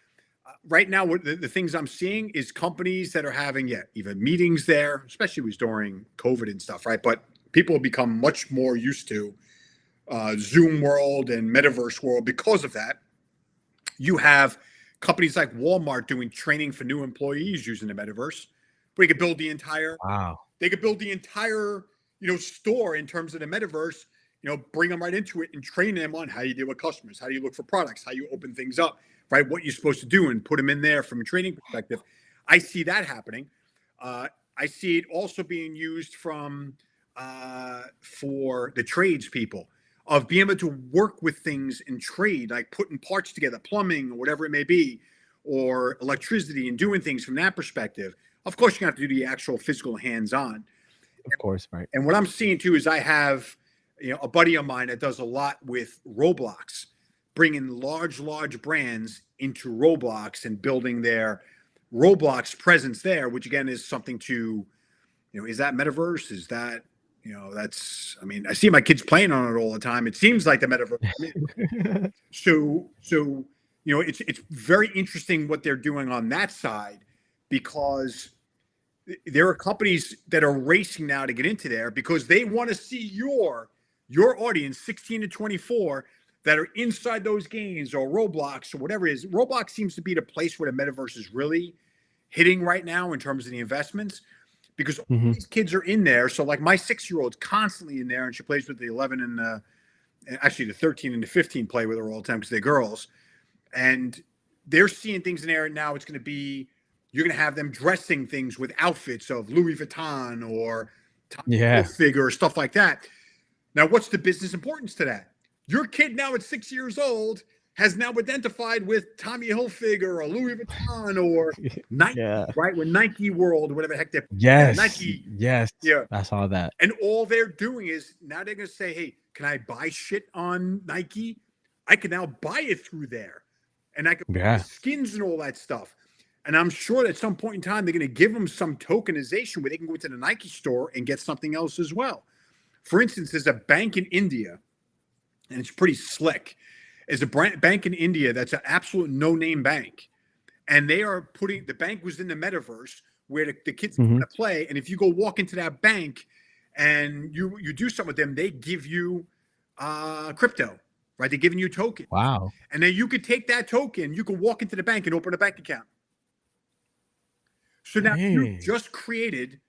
right now, what the things I'm seeing is companies that are having, even meetings there, especially was during COVID and stuff, right? But people have become much more used to Zoom world and metaverse world because of that. You have companies like Walmart doing training for new employees using the metaverse. We could build the entire Wow. they could build the entire store in terms of the metaverse. Bring them right into it and train them on how you deal with customers, how you look for products, how you open things up, right? What you're supposed to do, and put them in there from a training perspective. I see that happening. I see it also being used for the trades people, of being able to work with things in trade, like putting parts together, plumbing or whatever it may be, or electricity, and doing things from that perspective. Of course, you have to do the actual physical hands-on. Of course, right. And what I'm seeing too is I have, a buddy of mine that does a lot with Roblox, bringing large brands into Roblox and building their Roblox presence there, which again is something to, is that metaverse? Is that, that's, I mean, I see my kids playing on it all the time. It seems like the metaverse. So, it's very interesting what they're doing on that side, because there are companies that are racing now to get into there because they want to see your audience, 16 to 24, that are inside those games or Roblox or whatever it is. Roblox seems to be the place where the metaverse is really hitting right now in terms of the investments, because all Mhm. these kids are in there. So like my 6-year-old's constantly in there, and she plays with the 11 and actually the 13 and the 15 play with her all the time because they're girls. And they're seeing things in there. Now it's going to be, you're going to have them dressing things with outfits of Louis Vuitton or Tommy Yeah. Hilfiger or stuff like that. Now, what's the business importance to that? Your kid now at 6 years old has now identified with Tommy Hilfiger or Louis Vuitton or Nike, Yeah. right? With Nike World or whatever the heck they're, Yes. Nike, Yes. yeah. I saw that. And all they're doing is now they're going to say, hey, can I buy shit on Nike? I can now buy it through there. And I can buy Yeah. skins and all that stuff. And I'm sure that at some point in time, they're going to give them some tokenization where they can go into the Nike store and get something else as well. For instance, there's a bank in India, and it's pretty slick. There's a bank in India that's an absolute no-name bank. And they are putting, the bank was in the metaverse where the kids Mhm. want to play. And if you go walk into that bank and you do something with them, they give you crypto, right? They're giving you tokens. Wow. And then you could take that token, you could walk into the bank and open a bank account. So now you've Dang. just created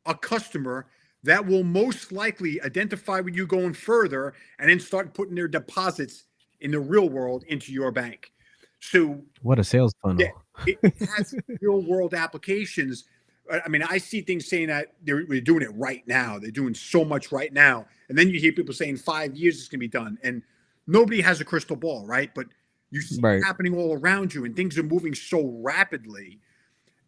a customer that will most likely identify with you going further and then start putting their deposits in the real world into your bank. So What a sales yeah, funnel. it has real world applications. I mean, I see things saying that they're doing it right now. They're doing so much right now. And then you hear people saying 5 years it's going to be done. And nobody has a crystal ball, right? But you see it Right. happening all around you, and things are moving so rapidly.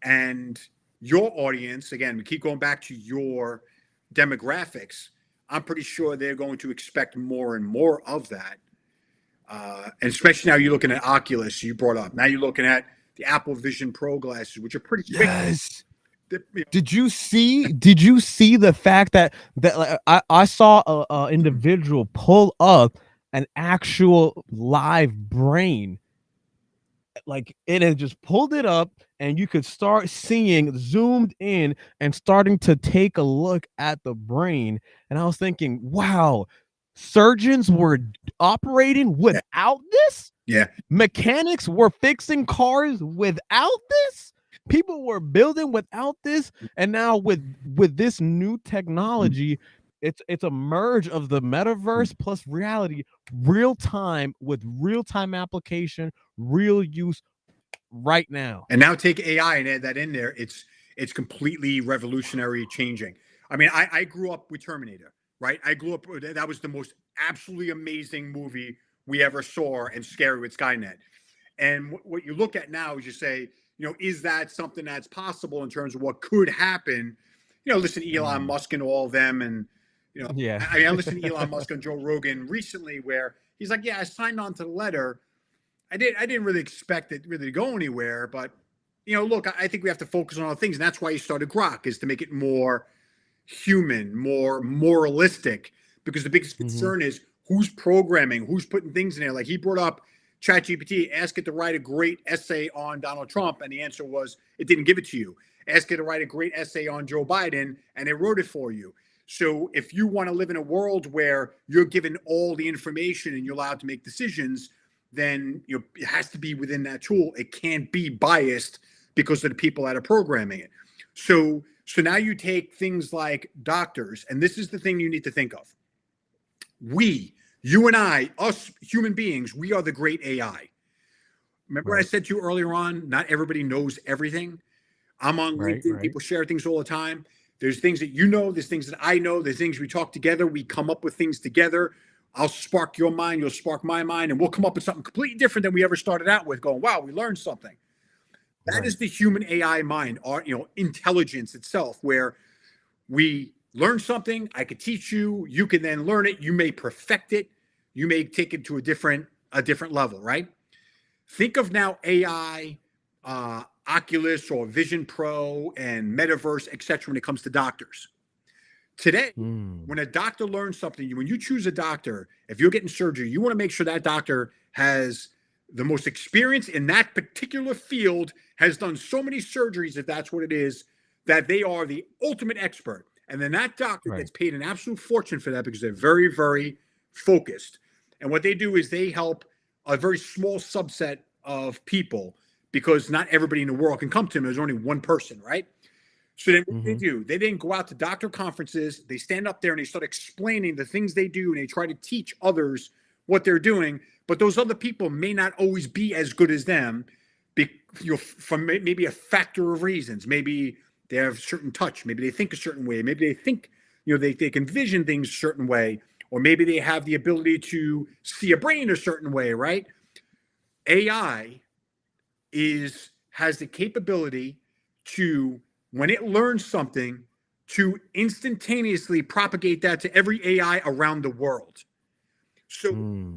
And your audience, again, we keep going back to your demographics. I'm pretty sure they're going to expect more and more of that. And especially now you're looking at Oculus, you brought up. Now you're looking at the Apple Vision Pro glasses, which are pretty ubiquitous. Yes. Did you see the fact that like, I saw a individual pull up an actual live brain, like it had just pulled it up and you could start seeing zoomed in and starting to take a look at the brain. And I was thinking, wow, surgeons were operating Yeah. without this. Yeah. Mechanics were fixing cars without this. People were building without this. And now with this new technology, it's a merge of the metaverse plus reality, real time with real time application, real use right now. And now take AI and add that in there. It's completely revolutionary, changing. I mean, I grew up with Terminator, right? I grew up, that was the most absolutely amazing movie we ever saw, and scary with Skynet. And what you look at now is you say, is that something that's possible in terms of what could happen? Listen to Elon Musk and all of them. And, Yeah. I listened to Elon Musk on Joe Rogan recently where he's like, yeah, I signed on to the letter. I didn't really expect it really to go anywhere, but look, I think we have to focus on other things, and that's why you started Grok, is to make it more human, more moralistic, because the biggest concern is who's programming, who's putting things in there. Like he brought up ChatGPT, ask it to write a great essay on Donald Trump, and the answer was it didn't give it to you. Ask it to write a great essay on Joe Biden, and it wrote it for you. So if you want to live in a world where you're given all the information and you're allowed to make decisions, then it has to be within that tool. It can't be biased because of the people that are programming it. So now you take things like doctors, and this is the thing you need to think of. You and I, us human beings, we are the great AI. Remember right. I said to you earlier on, not everybody knows everything. I'm on LinkedIn. Right. People share things all the time. There's things that there's things that I know, there's things we talk together, we come up with things together. I'll spark your mind, you'll spark my mind, and we'll come up with something completely different than we ever started out with, going, wow, we learned something. That is the human AI mind, or intelligence itself, where we learn something, I could teach you, you can then learn it, you may perfect it, you may take it to a different level, right? Think of now AI, Oculus or Vision Pro and Metaverse, etc. when it comes to doctors. Today, when a doctor learns something, when you choose a doctor, if you're getting surgery, you want to make sure that doctor has the most experience in that particular field, has done so many surgeries, if that's what it is, that they are the ultimate expert. And then that doctor gets paid an absolute fortune for that because they're very, very focused. And what they do is they help a very small subset of people, because not everybody in the world can come to them. There's only one person, right? So then what they do, they didn't go out to doctor conferences. They stand up there and they start explaining the things they do, and they try to teach others what they're doing. But those other people may not always be as good as them, from maybe a factor of reasons. Maybe they have a certain touch. Maybe they think a certain way. Maybe they think, they can vision things a certain way. Or maybe they have the ability to see a brain a certain way, right? AI has the capability to, when it learns something, to instantaneously propagate that to every AI around the world. So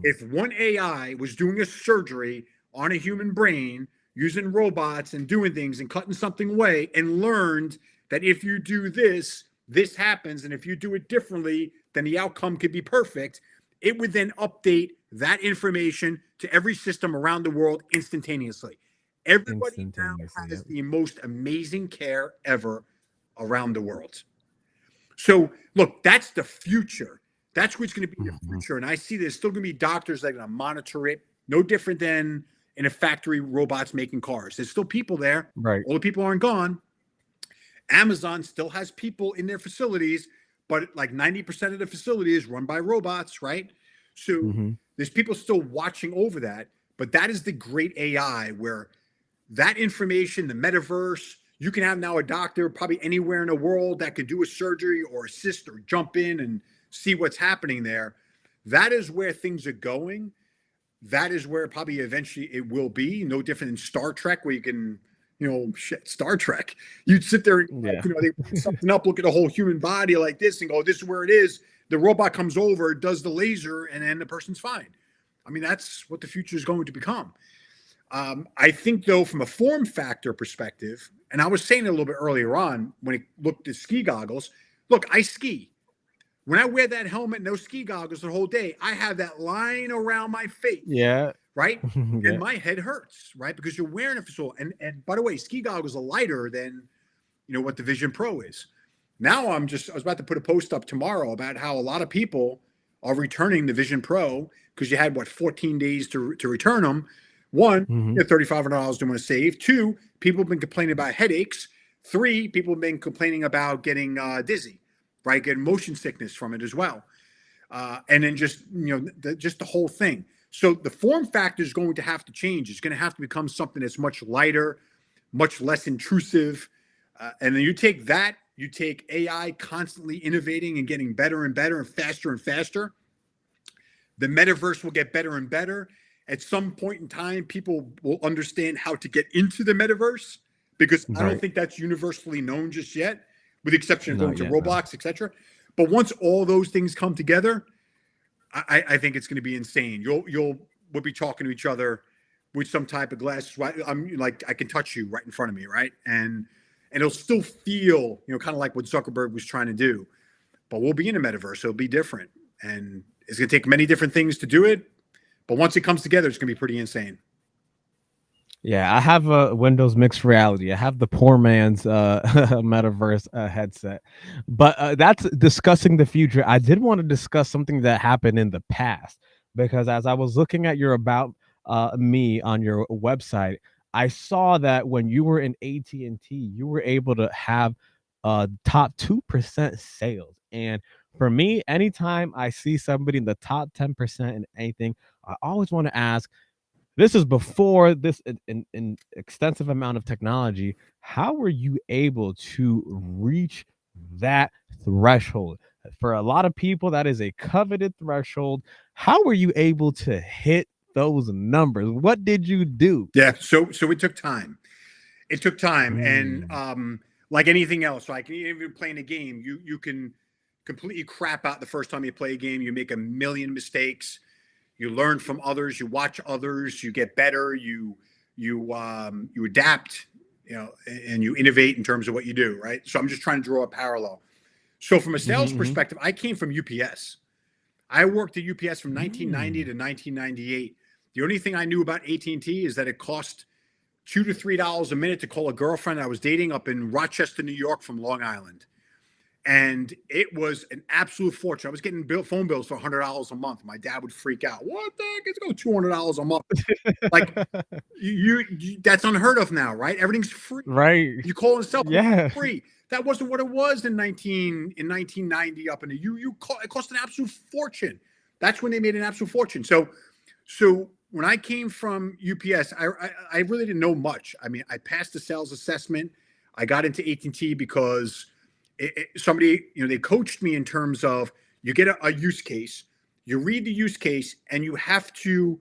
if one AI was doing a surgery on a human brain using robots and doing things and cutting something away, and learned that if you do this, this happens, and if you do it differently, then the outcome could be perfect, it would then update that information to every system around the world instantaneously. Everybody now has the most amazing care ever around the world. So look, that's the future. That's what's going to be the future. And I see there's still going to be doctors that are going to monitor it. No different than in a factory, robots making cars. There's still people there. Right. All the people aren't gone. Amazon still has people in their facilities, but like 90% of the facility is run by robots, right? So there's people still watching over that. But that is the great AI, where that information, the metaverse, you can have now a doctor probably anywhere in the world that could do a surgery or assist or jump in and see what's happening there. That is where things are going. That is where probably eventually it will be. No different than Star Trek, where you can shit, Star Trek. You'd sit there, and, Yeah. they bring something up, look at a whole human body like this, and go, "This is where it is." The robot comes over, does the laser, and then the person's fine. I mean, that's what the future is going to become. I think, though, from a form factor perspective, and I was saying it a little bit earlier on when it looked at ski goggles. Look, I ski. When I wear that helmet and those ski goggles the whole day, I have that line around my face, Yeah. right? And Yeah. my head hurts, right? Because you're wearing it for so long. And by the way, ski goggles are lighter than what the Vision Pro is. Now I was about to put a post up tomorrow about how a lot of people are returning the Vision Pro because you had 14 days to return them. One, Hmm. $3,500 they want to save. Two, people have been complaining about headaches. Three, people have been complaining about getting dizzy, right? Getting motion sickness from it as well. And then just the whole thing. So the form factor is going to have to change. It's going to have to become something that's much lighter, much less intrusive. And then you take AI constantly innovating and getting better and better and faster. The metaverse will get better and better. At some point in time, people will understand how to get into the metaverse because I don't Right. think that's universally known just yet, with the exception of going Not to yet, no. Roblox, etc. But once all those things come together, I think it's going to be insane. We'll be talking to each other with some type of glasses. Right? I'm like, I can touch you right in front of me, right? And it'll still feel, kind of like what Zuckerberg was trying to do. But we'll be in a metaverse. It'll be different. And it's going to take many different things to do it. But once it comes together, it's going to be pretty insane. Yeah, I have a Windows mixed reality. I have the poor man's metaverse headset. But that's discussing the future. I did want to discuss something that happened in the past because as I was looking at your about me on your website, I saw that when you were in AT&T, you were able to have top 2% sales. And for me, anytime I see somebody in the top 10% in anything, I always want to ask, this is before this in extensive amount of technology. How were you able to reach that threshold? For a lot of people, that is a coveted threshold. How were you able to hit those numbers? What did you do? Yeah. So it took time. It took time, and Mm. like anything else, like even playing a game, you can completely crap out the first time you play a game. You make a million mistakes. You learn from others. You watch others. You get better. You adapt. And you innovate in terms of what you do. Right. So I'm just trying to draw a parallel. So from a sales Mhm, perspective, I came from UPS. I worked at UPS from 1990 mhm. to 1998. The only thing I knew about AT&T is that it cost $2 to $3 a minute to call a girlfriend I was dating up in Rochester, New York from Long Island. And it was an absolute fortune. I was getting phone bills for $100 a month. My dad would freak out. What the heck? It's going $200 a month. Like that's unheard of now, right? Everything's free. Right. You call and sell Yeah. free. That wasn't what it was in 1990 up in the it cost an absolute fortune. That's when they made an absolute fortune. So when I came from UPS, I really didn't know much. I mean, I passed the sales assessment. I got into AT&T because somebody, they coached me in terms of you get a use case, you read the use case, and you have to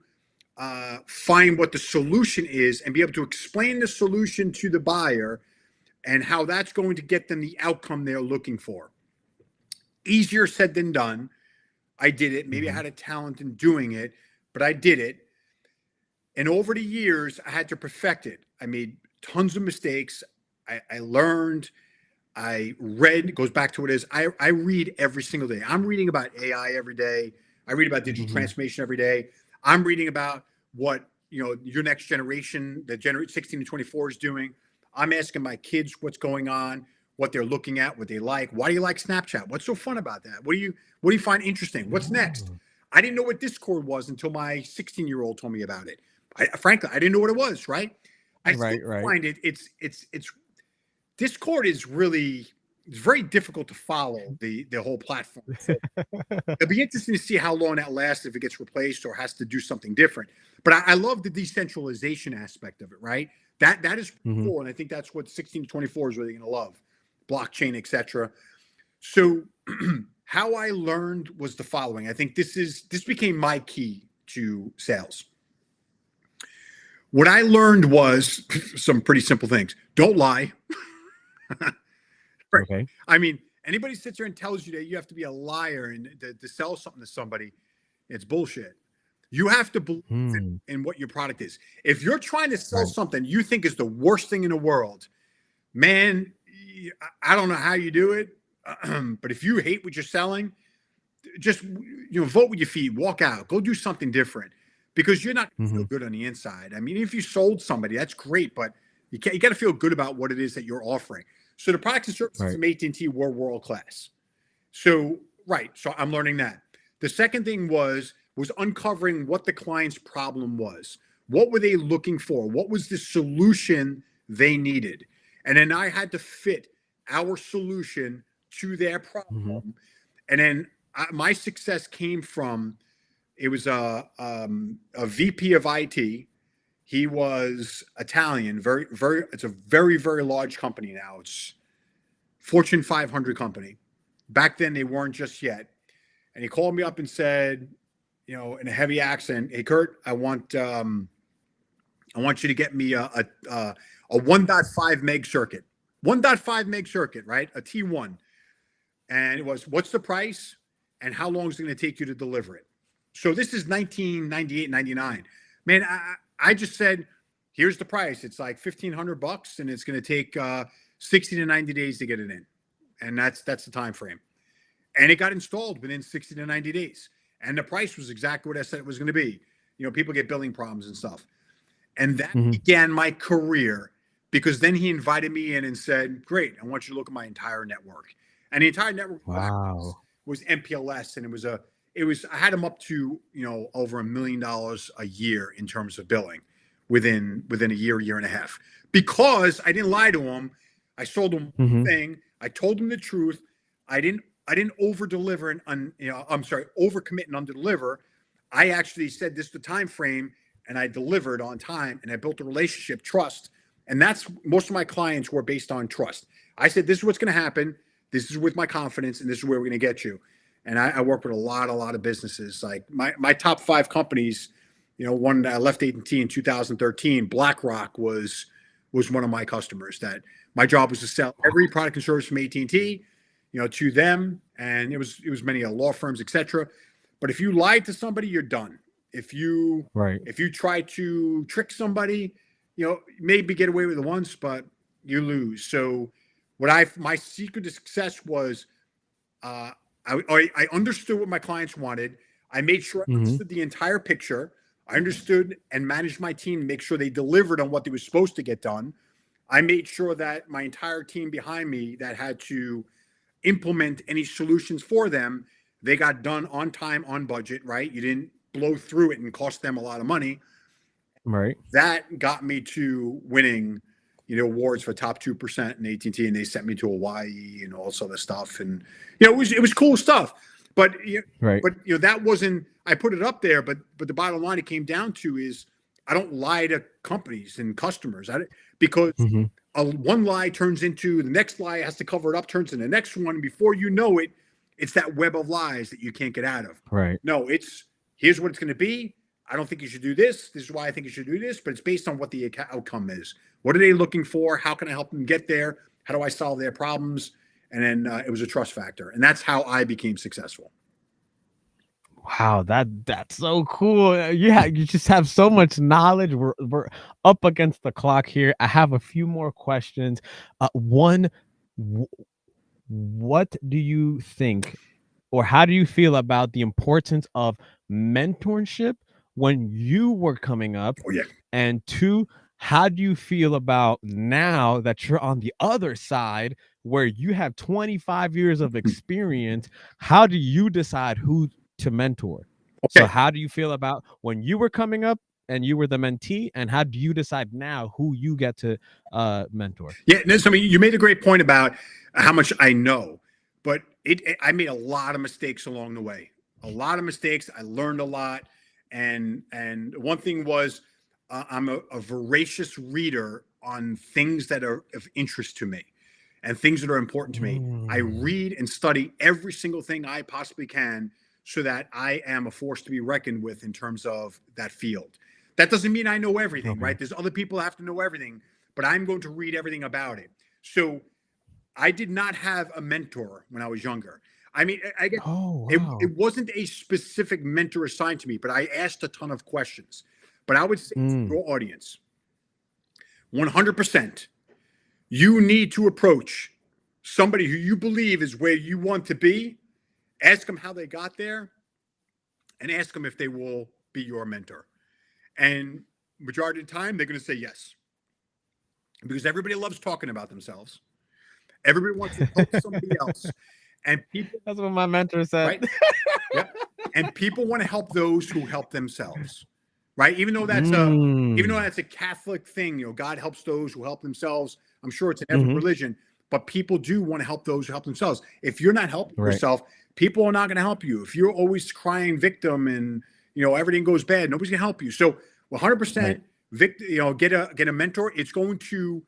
find what the solution is and be able to explain the solution to the buyer and how that's going to get them the outcome they're looking for. Easier said than done. I did it. Maybe I Mhm, had a talent in doing it, but I did it. And over the years, I had to perfect it. I made tons of mistakes. I learned. I read. It goes back to what it is. I read every single day. I'm reading about AI every day. I read about digital mhm. transformation every day. I'm reading about what your next generation, the 16 to 24, is doing. I'm asking my kids what's going on, what they're looking at, what they like. Why do you like Snapchat? What's so fun about that? What do you find interesting? What's next? Oh. I didn't know what Discord was until my 16-year-old told me about it. Frankly, I didn't know what it was. Right? I still Right, right. find it's Discord is really, it's very difficult to follow the whole platform. So it'll be interesting to see how long that lasts, if it gets replaced or has to do something different. But I love the decentralization aspect of it, right? That is Mhm. cool, and I think that's what 16 to 24 is really going to love, blockchain, etc. So how I learned was the following. I think this became my key to sales. What I learned was some pretty simple things. Don't lie. Right. Okay. I mean, anybody sits there and tells you that you have to be a liar and to sell something to somebody, it's bullshit. You have to believe Hmm. in what your product is. If you're trying to sell Right. something you think is the worst thing in the world, man, I don't know how you do it. But if you hate what you're selling, just vote with your feet, walk out, go do something different, because you're not going to feel Hmm. good on the inside. I mean, if you sold somebody, that's great, but you got to feel good about what it is that you're offering. So the products and services Right. from AT&T were world class. So right, so I'm learning that. The second thing was uncovering what the client's problem was. What were they looking for? What was the solution they needed? And then I had to fit our solution to their Hmm. problem. And then my success came from, it was a VP of IT. He was Italian, very, very, it's a very, very large company now. It's Fortune 500 company. Back then, they weren't just yet. And he called me up and said, in a heavy accent, "Hey, Kurt, I want you to get me a 1.5 meg circuit, 1.5 meg circuit, right? A T1." And it was, "What's the price and how long is it going to take you to deliver it?" So this is 1998, 99. Man, I just said, "Here's the price. It's like $1,500 and it's going to take 60 to 90 days to get it in." And that's the time frame. And it got installed within 60 to 90 days. And the price was exactly what I said it was going to be. People get billing problems and stuff. And that Hmm. began my career, because then he invited me in and said, "Great, I want you to look at my entire network." And the entire network Wow. was MPLS. And I had him up to, over $1 million a year in terms of billing within a year and a half, because I didn't lie to him. I sold him one Hmm. thing. I told him the truth. I didn't over deliver I'm sorry, over commit and under deliver. I actually said this is the time frame, and I delivered on time, and I built a relationship, trust. And that's, most of my clients were based on trust. I said, "This is what's going to happen. This is with my confidence, and this is where we're going to get you." And I work with a lot of businesses. Like my top 5 companies, one that I left AT&T in 2013, BlackRock was one of my customers. That my job was to sell every product and service from AT&T, to them, and it was many law firms, etc. But if you lied to somebody, you're done. If you Right. if you try to trick somebody, maybe get away with it once, but you lose. So my secret to success was, uh, I understood what my clients wanted. I made sure I Hmm. understood the entire picture. I understood and managed my team to make sure they delivered on what they were supposed to get done. I made sure that my entire team behind me that had to implement any solutions for them, they got done on time, on budget, right? You didn't blow through it and cost them a lot of money. Right. That got me to winning, awards for top 2% in AT&T, and they sent me to Hawaii and all this other stuff. And it was cool stuff. But Right. that wasn't. I put it up there, but the bottom line it came down to is, I don't lie to companies and customers, because Hmm. one lie turns into the next lie, has to cover it up, turns into the next one, and before you know it, it's that web of lies that you can't get out of. Right. No, it's, here's what it's going to be. I don't think you should do this. This is why I think you should do this, but it's based on what the outcome is. What are they looking for? How can I help them get there? How do I solve their problems? And then it was a trust factor, and that's how I became successful. Wow, that's so cool. You just have so much knowledge. We're up against the clock here. I have a few more questions. One, w- what do you think, or how do you feel about the importance of mentorship when you were coming up? Oh yeah. And two, how do you feel about now that you're on the other side where you have 25 years of experience? How do you decide who to mentor? So Okay. how do you feel about when you were coming up and you were the mentee, and how do you decide now who you get to mentor? Yeah. No, so, I mean, you made a great point about how much I know, but I made a lot of mistakes along the way. A lot of mistakes. I learned a lot, and one thing was, I'm a voracious reader on things that are of interest to me, and things that are important to me. I Mm. read and study every single thing I possibly can, so that I am a force to be reckoned with in terms of that field. That doesn't mean I know everything, Okay. right? There's other people that have to know everything, but I'm going to read everything about it. So I did not have a mentor when I was younger. I mean, I guess Oh, it wow. wasn't a specific mentor assigned to me, but I asked a ton of questions. But I would say to Mm. your audience, 100%, you need to approach somebody who you believe is where you want to be, ask them how they got there, and ask them if they will be your mentor. And majority of the time, they're going to say yes, because everybody loves talking about themselves. Everybody wants to help somebody else, and people, That's what my mentor said. right? Yep. And people want to help those who help themselves, right? Even though Mm. that's a Catholic thing, God helps those who help themselves. I'm sure it's in every Mhm. religion, but people do want to help those who help themselves. If you're not helping Right. yourself, people are not going to help you. If you're always crying victim and everything goes bad, nobody's going to help you. So 100% Right. get a mentor. It's going to,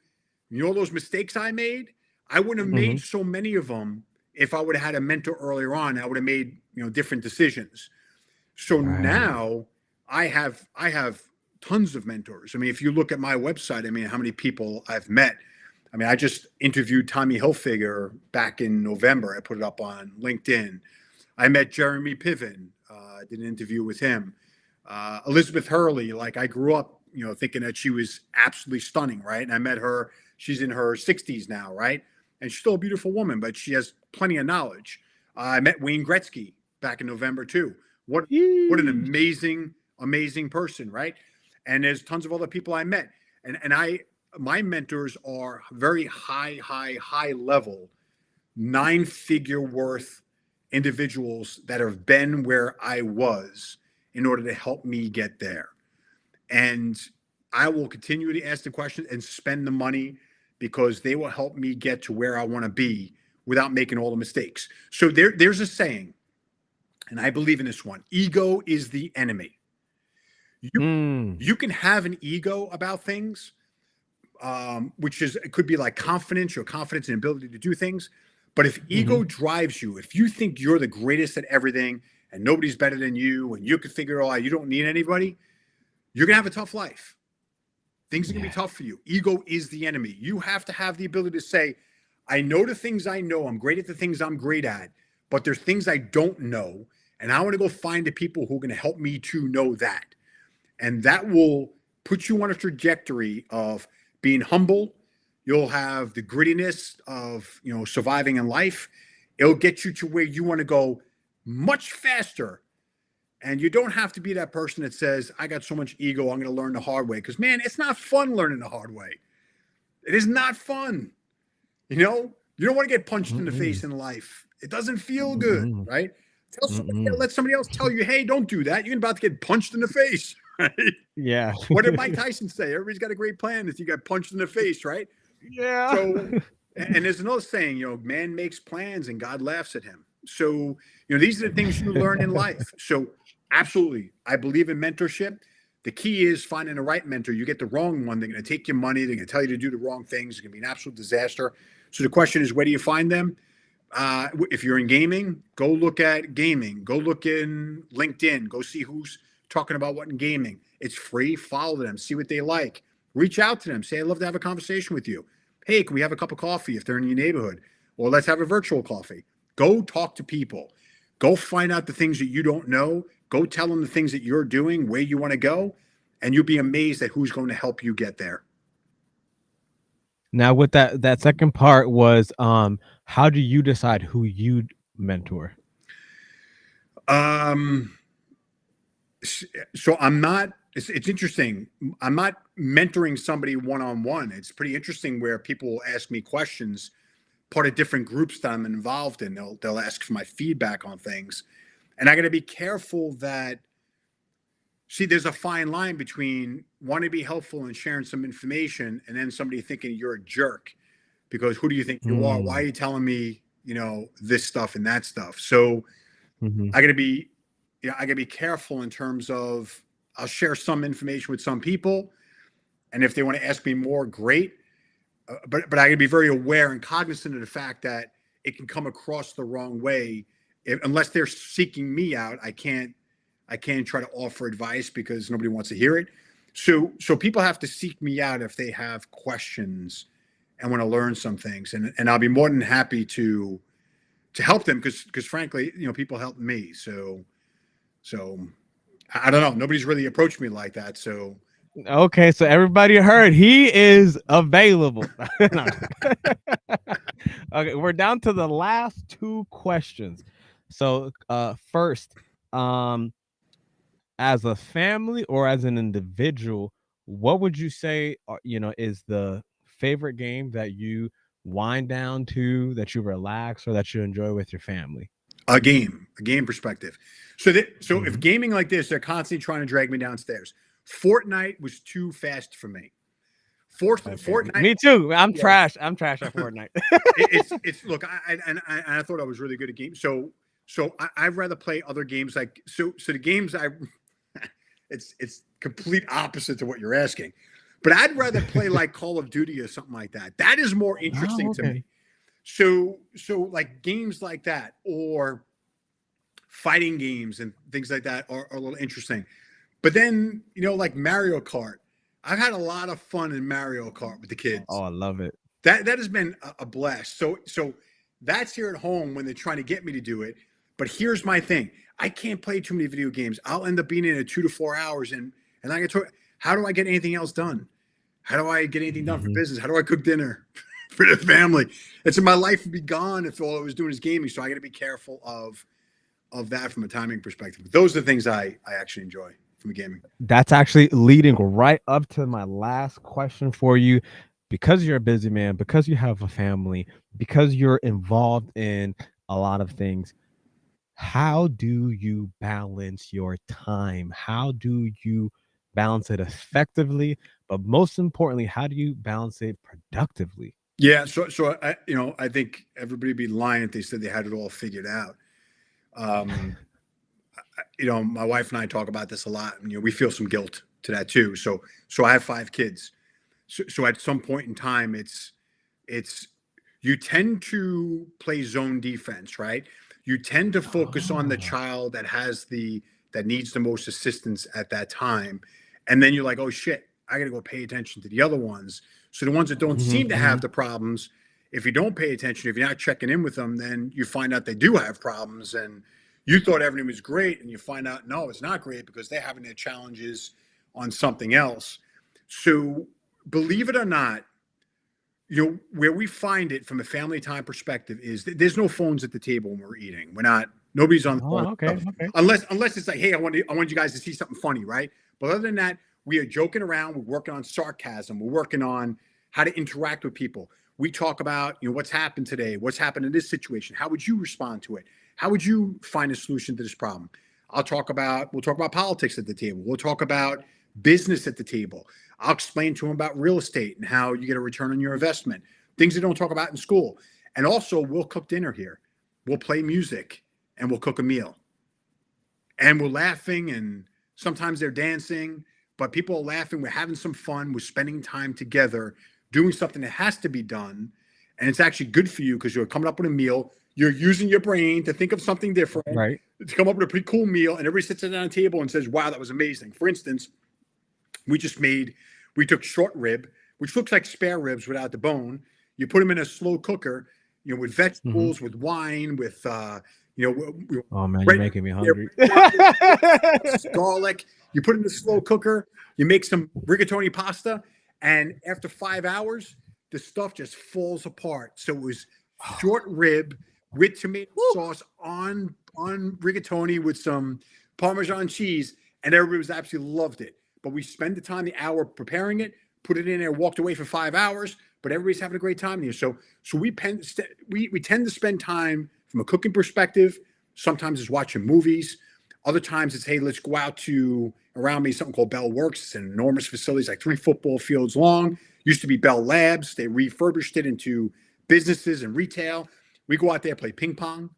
those mistakes I made, I wouldn't have made Mhm. so many of them if I would have had a mentor earlier on. I would have made different decisions. So Right. now I have tons of mentors. I mean, if you look at my website, I mean, how many people I've met. I mean, I just interviewed Tommy Hilfiger back in November. I put it up on LinkedIn. I met Jeremy Piven. Did an interview with him. Elizabeth Hurley, like I grew up, thinking that she was absolutely stunning, right? And I met her. She's in her 60s now, right? And she's still a beautiful woman, but she has plenty of knowledge. I met Wayne Gretzky back in November too. What an Yeesh. amazing person, right? And there's tons of other people I met, and my mentors are very high level, 9-figure worth individuals that have been where I was in order to help me get there. And I will continue to ask the questions and spend the money because they will help me get to where I want to be without making all the mistakes. So there's a saying, and I believe in this one: ego is the enemy. You Mm. you can have an ego about things, which is it could be like confidence, your confidence and ability to do things. But if ego Mhm. drives you, if you think you're the greatest at everything and nobody's better than you and you can figure it all out, you don't need anybody, you're gonna have a tough life. Things are gonna be Yeah. tough for you. Ego is the enemy. You have to have the ability to say, I know the things I know, I'm great at the things I'm great at, but there's things I don't know. And I want to go find the people who are going to help me to know that. And that will put you on a trajectory of being humble. You'll have the grittiness of surviving in life. It'll get you to where you want to go much faster. And you don't have to be that person that says, I got so much ego, I'm going to learn the hard way. Because, man, it's not fun learning the hard way. It is not fun. You don't want to get punched in the face Mm-mm. in life. It doesn't feel good, Mm-mm. right? Mm-mm. Let somebody else tell you, hey, don't do that. You're about to get punched in the face, right? Yeah. What did Mike Tyson say? Everybody's got a great plan if you got punched in the face, right? Yeah. So, and there's another saying, man makes plans and God laughs at him. So, these are the things you learn in life. So, absolutely, I believe in mentorship. The key is finding the right mentor. You get the wrong one, they're going to take your money. They're going to tell you to do the wrong things. It's going to be an absolute disaster. So the question is, where do you find them? If you're in gaming, go look at gaming. Go look in LinkedIn. Go see who's talking about what in gaming. It's free. Follow them. See what they like. Reach out to them. Say, I'd love to have a conversation with you. Hey, can we have a cup of coffee if they're in your neighborhood? Or let's have a virtual coffee. Go talk to people. Go find out the things that you don't know. Go tell them the things that you're doing, where you want to go, and you'll be amazed at who's going to help you get there. Now with that second part was, how do you decide who you'd mentor? Um, so I'm not. It's interesting. I'm not mentoring somebody one on one. It's pretty interesting where people will ask me questions, part of different groups that I'm involved in. They'll ask for my feedback on things, and I got to be careful that. See, there's a fine line between wanting to be helpful and sharing some information, and then somebody thinking you're a jerk because who do you think you are? Why are Mm. you telling me, this stuff and that stuff? So Mhm. I got to be, I got to be careful in terms of I'll share some information with some people, and if they want to ask me more, great. But I got to be very aware and cognizant of the fact that it can come across the wrong way. Unless they're seeking me out, I can't try to offer advice because nobody wants to hear it. So people have to seek me out if they have questions and want to learn some things, and I'll be more than happy to help them because frankly, people help me. So I don't know. Nobody's really approached me like that. So Okay, so everybody heard he is available. No. Okay, we're down to the last two questions. So, first, um, as a family or as an individual, what would you say, is the favorite game that you wind down to, that you relax, or that you enjoy with your family? a game perspective. So if Mhm. gaming like this, they're constantly trying to drag me downstairs. Fortnite was too fast for me. Okay, Fortnite, me too. I'm yeah. trash. I'm trash at Fortnite. It's look, I thought I was really good at games. So I'd rather play other games like so the games I it's complete opposite to what you're asking. But I'd rather play like Call of Duty or something like that. That is more Oh, interesting to okay. me. So like games like that or fighting games and things like that are a little interesting. But then, like Mario Kart, I've had a lot of fun in Mario Kart with the Oh, kids. I love it. That has been a blast. So that's here at home when they're trying to get me to do it. But here's my thing: I can't play too many video games. I'll end up being in it 2 to 4 hours, and I get to. How do I get anything else done? How do I get anything done for Mhm. business? How do I cook dinner for the family? It's in my life would be gone if all I was doing is gaming. So I got to be careful of that from a timing perspective. But those are the things I actually enjoy from gaming. That's actually leading right up to my last question for you. Because you're a busy man, because you have a family, because you're involved in a lot of things, how do you balance your time? How do you balance it effectively? But most importantly, how do you balance it productively? Yeah, so I think everybody would be lying if they said they had it all figured out. Um, my wife and I talk about this a lot, and we feel some guilt to that too. So I have 5 kids. So at some point in time, it's you tend to play zone defense, right? You tend to focus on the Oh. child that needs the most assistance at that time, and then you're like, oh shit, I got to go pay attention to the other ones. So the ones that don't Mhm, seem to have mhm. the problems, if you don't pay attention, if you're not checking in with them, then you find out they do have problems, and you thought everything was great, and you find out no, it's not great because they're having their challenges on something else. So believe it or not, where we find it from a family time perspective is there's no phones at the table when we're eating. Nobody's on the phone. Oh, okay, okay. Unless it's like, hey, I want you guys to see something funny, right? But other than that, we are joking around. We're working on sarcasm. We're working on how to interact with people. We talk about, what's happened today, what's happened in this situation. How would you respond to it? How would you find a solution to this problem? We'll talk about politics at the table. We'll talk about business at the table. I'll explain to them about real estate and how you get a return on your investment, things they don't talk about in school. And also, we'll cook dinner here. We'll play music and we'll cook a meal. And we're laughing, and sometimes they're dancing, but people are laughing. We're having some fun. We're spending time together doing something that has to be done. And it's actually good for you because you're coming up with a meal. You're using your brain to think of something different, Right. to come up with a pretty cool meal. And everybody sits down at the table and says, wow, that was amazing. For instance, we took short rib, which looks like spare ribs without the bone. You put them in a slow cooker, with Mhm. vegetables, with wine, with Oh man, you're red, making me yeah, hungry. garlic. You put it in the slow cooker. You make some rigatoni pasta, and after 5 hours, the stuff just falls apart. So it was short rib with tomato Woo. sauce on rigatoni with some Parmesan cheese, and everybody was absolutely loved it. But we spent the hour preparing it, put it in there, walked away for 5 hours. But everybody's having a great time here. So we tend to spend time from a cooking perspective. Sometimes it's watching movies. Other times it's, hey, let's go out to around me something called Bell Works. It's an enormous facility, it's like 3 football fields long. Used to be Bell Labs. They refurbished it into businesses and retail. We go out there, play ping pong.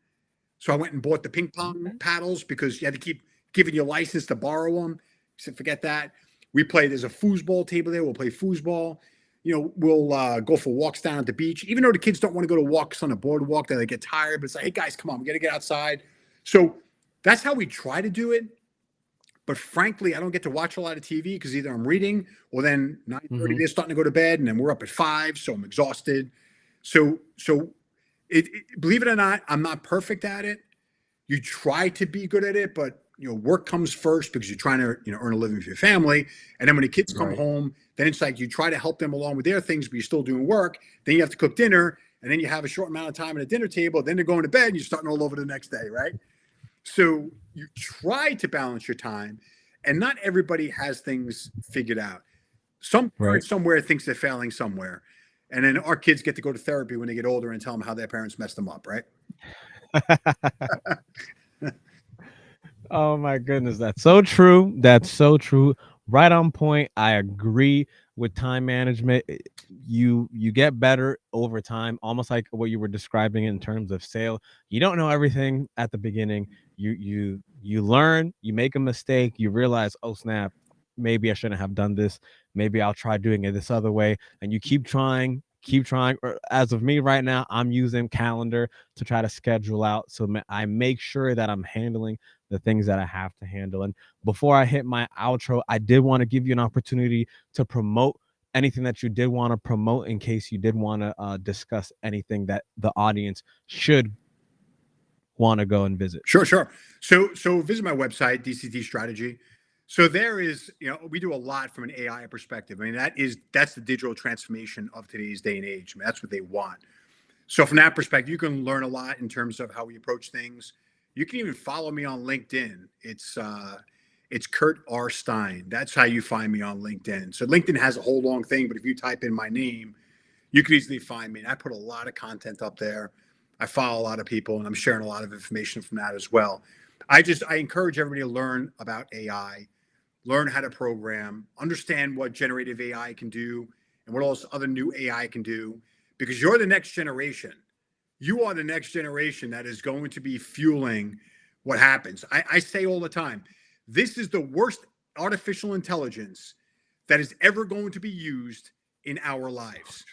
So I went and bought the ping pong Okay. paddles because you had to keep giving you a license to borrow them. So forget that. We play. There's a foosball table there. We'll play foosball. We'll go for walks down at the beach. Even though the kids don't want to go to walks on the boardwalk, they get tired. But it's like, hey guys, come on, we got to get outside. So that's how we try to do it. But frankly, I don't get to watch a lot of TV because either I'm reading or then 9:30 Hmm. they're starting to go to bed, and then we're up at 5, so I'm exhausted. So believe it or not, I'm not perfect at it. You try to be good at it, but work comes first because you're trying to earn a living for your family. And then when the kids come Right. home, then it's like you try to help them along with their things, but you're still doing work. Then you have to cook dinner, and then you have a short amount of time at a dinner table. Then they're going to bed, and you're starting all over the next day, right? So you try to balance your time, and not everybody has things figured out. Some Right. parent somewhere thinks they're failing somewhere, and then our kids get to go to therapy when they get older and tell them how their parents messed them up, right? Oh my goodness, that's so true. That's so true. Right on point. I agree with time management. You get better over time, almost like what you were describing in terms of sale. You don't know everything at the beginning. You learn, you make a mistake, you realize, oh snap, maybe I shouldn't have done this. Maybe I'll try doing it this other way. And you keep trying, keep trying. Or as of me right now, I'm using calendar to try to schedule out so I make sure that I'm handling the things that I have to handle. And before I hit my outro, I did want to give you an opportunity to promote anything that you did want to promote in case you did want to discuss anything that the audience should want to go and visit. Sure, sure. So visit my website, DCT Strategy. So there is, we do a lot from an AI perspective. I mean, that's the digital transformation of today's day and age. I mean, that's what they want. So from that perspective, you can learn a lot in terms of how we approach things. You can even follow me on LinkedIn. It's Kurt R. Stein. That's how you find me on LinkedIn. So LinkedIn has a whole long thing, but if you type in my name, you can easily find me. And I put a lot of content up there. I follow a lot of people, and I'm sharing a lot of information from that as well. I encourage everybody to learn about AI, learn how to program, understand what generative AI can do, and what else other new AI can do, because you're the next generation. You are the next generation that is going to be fueling what happens. I say all the time, this is the worst artificial intelligence that is ever going to be used in our lives.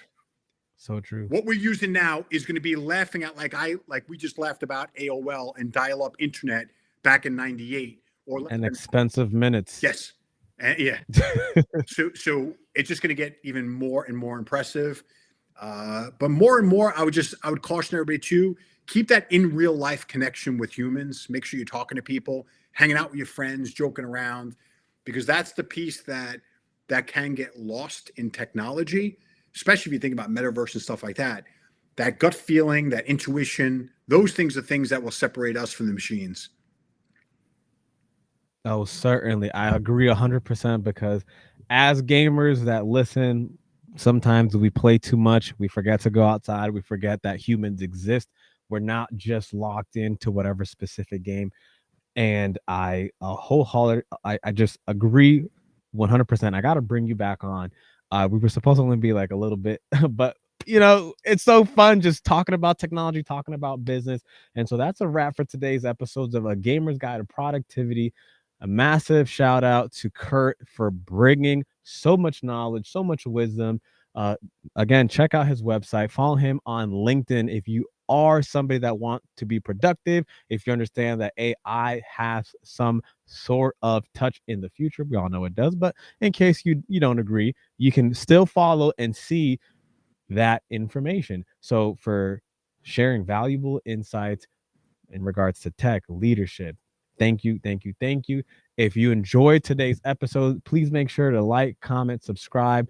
So true. What we're using now is going to be laughing at, like we just laughed about AOL and dial-up internet back in '98, or And expensive minutes. yes, yeah. So it's just going to get even more and more impressive. But more and more, I would caution everybody to keep that in real life connection with humans. Make sure you're talking to people, hanging out with your friends, joking around, because that's the piece that can get lost in technology, especially if you think about metaverse and stuff like that. That gut feeling, that intuition, those things are things that will separate us from the machines. Oh, certainly. I agree 100% because as gamers that listen, sometimes we play too much. We forget to go outside. We forget that humans exist. We're not just locked into whatever specific game. And I wholehearted, I just agree 100%. I got to bring you back on. We were supposed to only be like a little bit, but it's so fun just talking about technology, talking about business. And so that's a wrap for today's episodes of A Gamer's Guide to Productivity. A massive shout out to Kurt for bringing so much knowledge, so much wisdom. Uh, Again, check out his website, follow him on LinkedIn if you are somebody that want to be productive, if you understand that AI has some sort of touch in the future. We all know it does, but in case you don't agree, you can still follow and see that information. So for sharing valuable insights in regards to tech leadership, thank you, thank you, thank you. If you enjoyed today's episode, please make sure to like, comment, subscribe.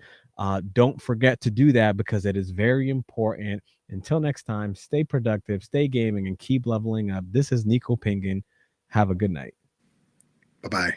Don't forget to do that because it is very important. Until next time, stay productive, stay gaming, and keep leveling up. This is Nico Pingan. Have a good night. Bye bye.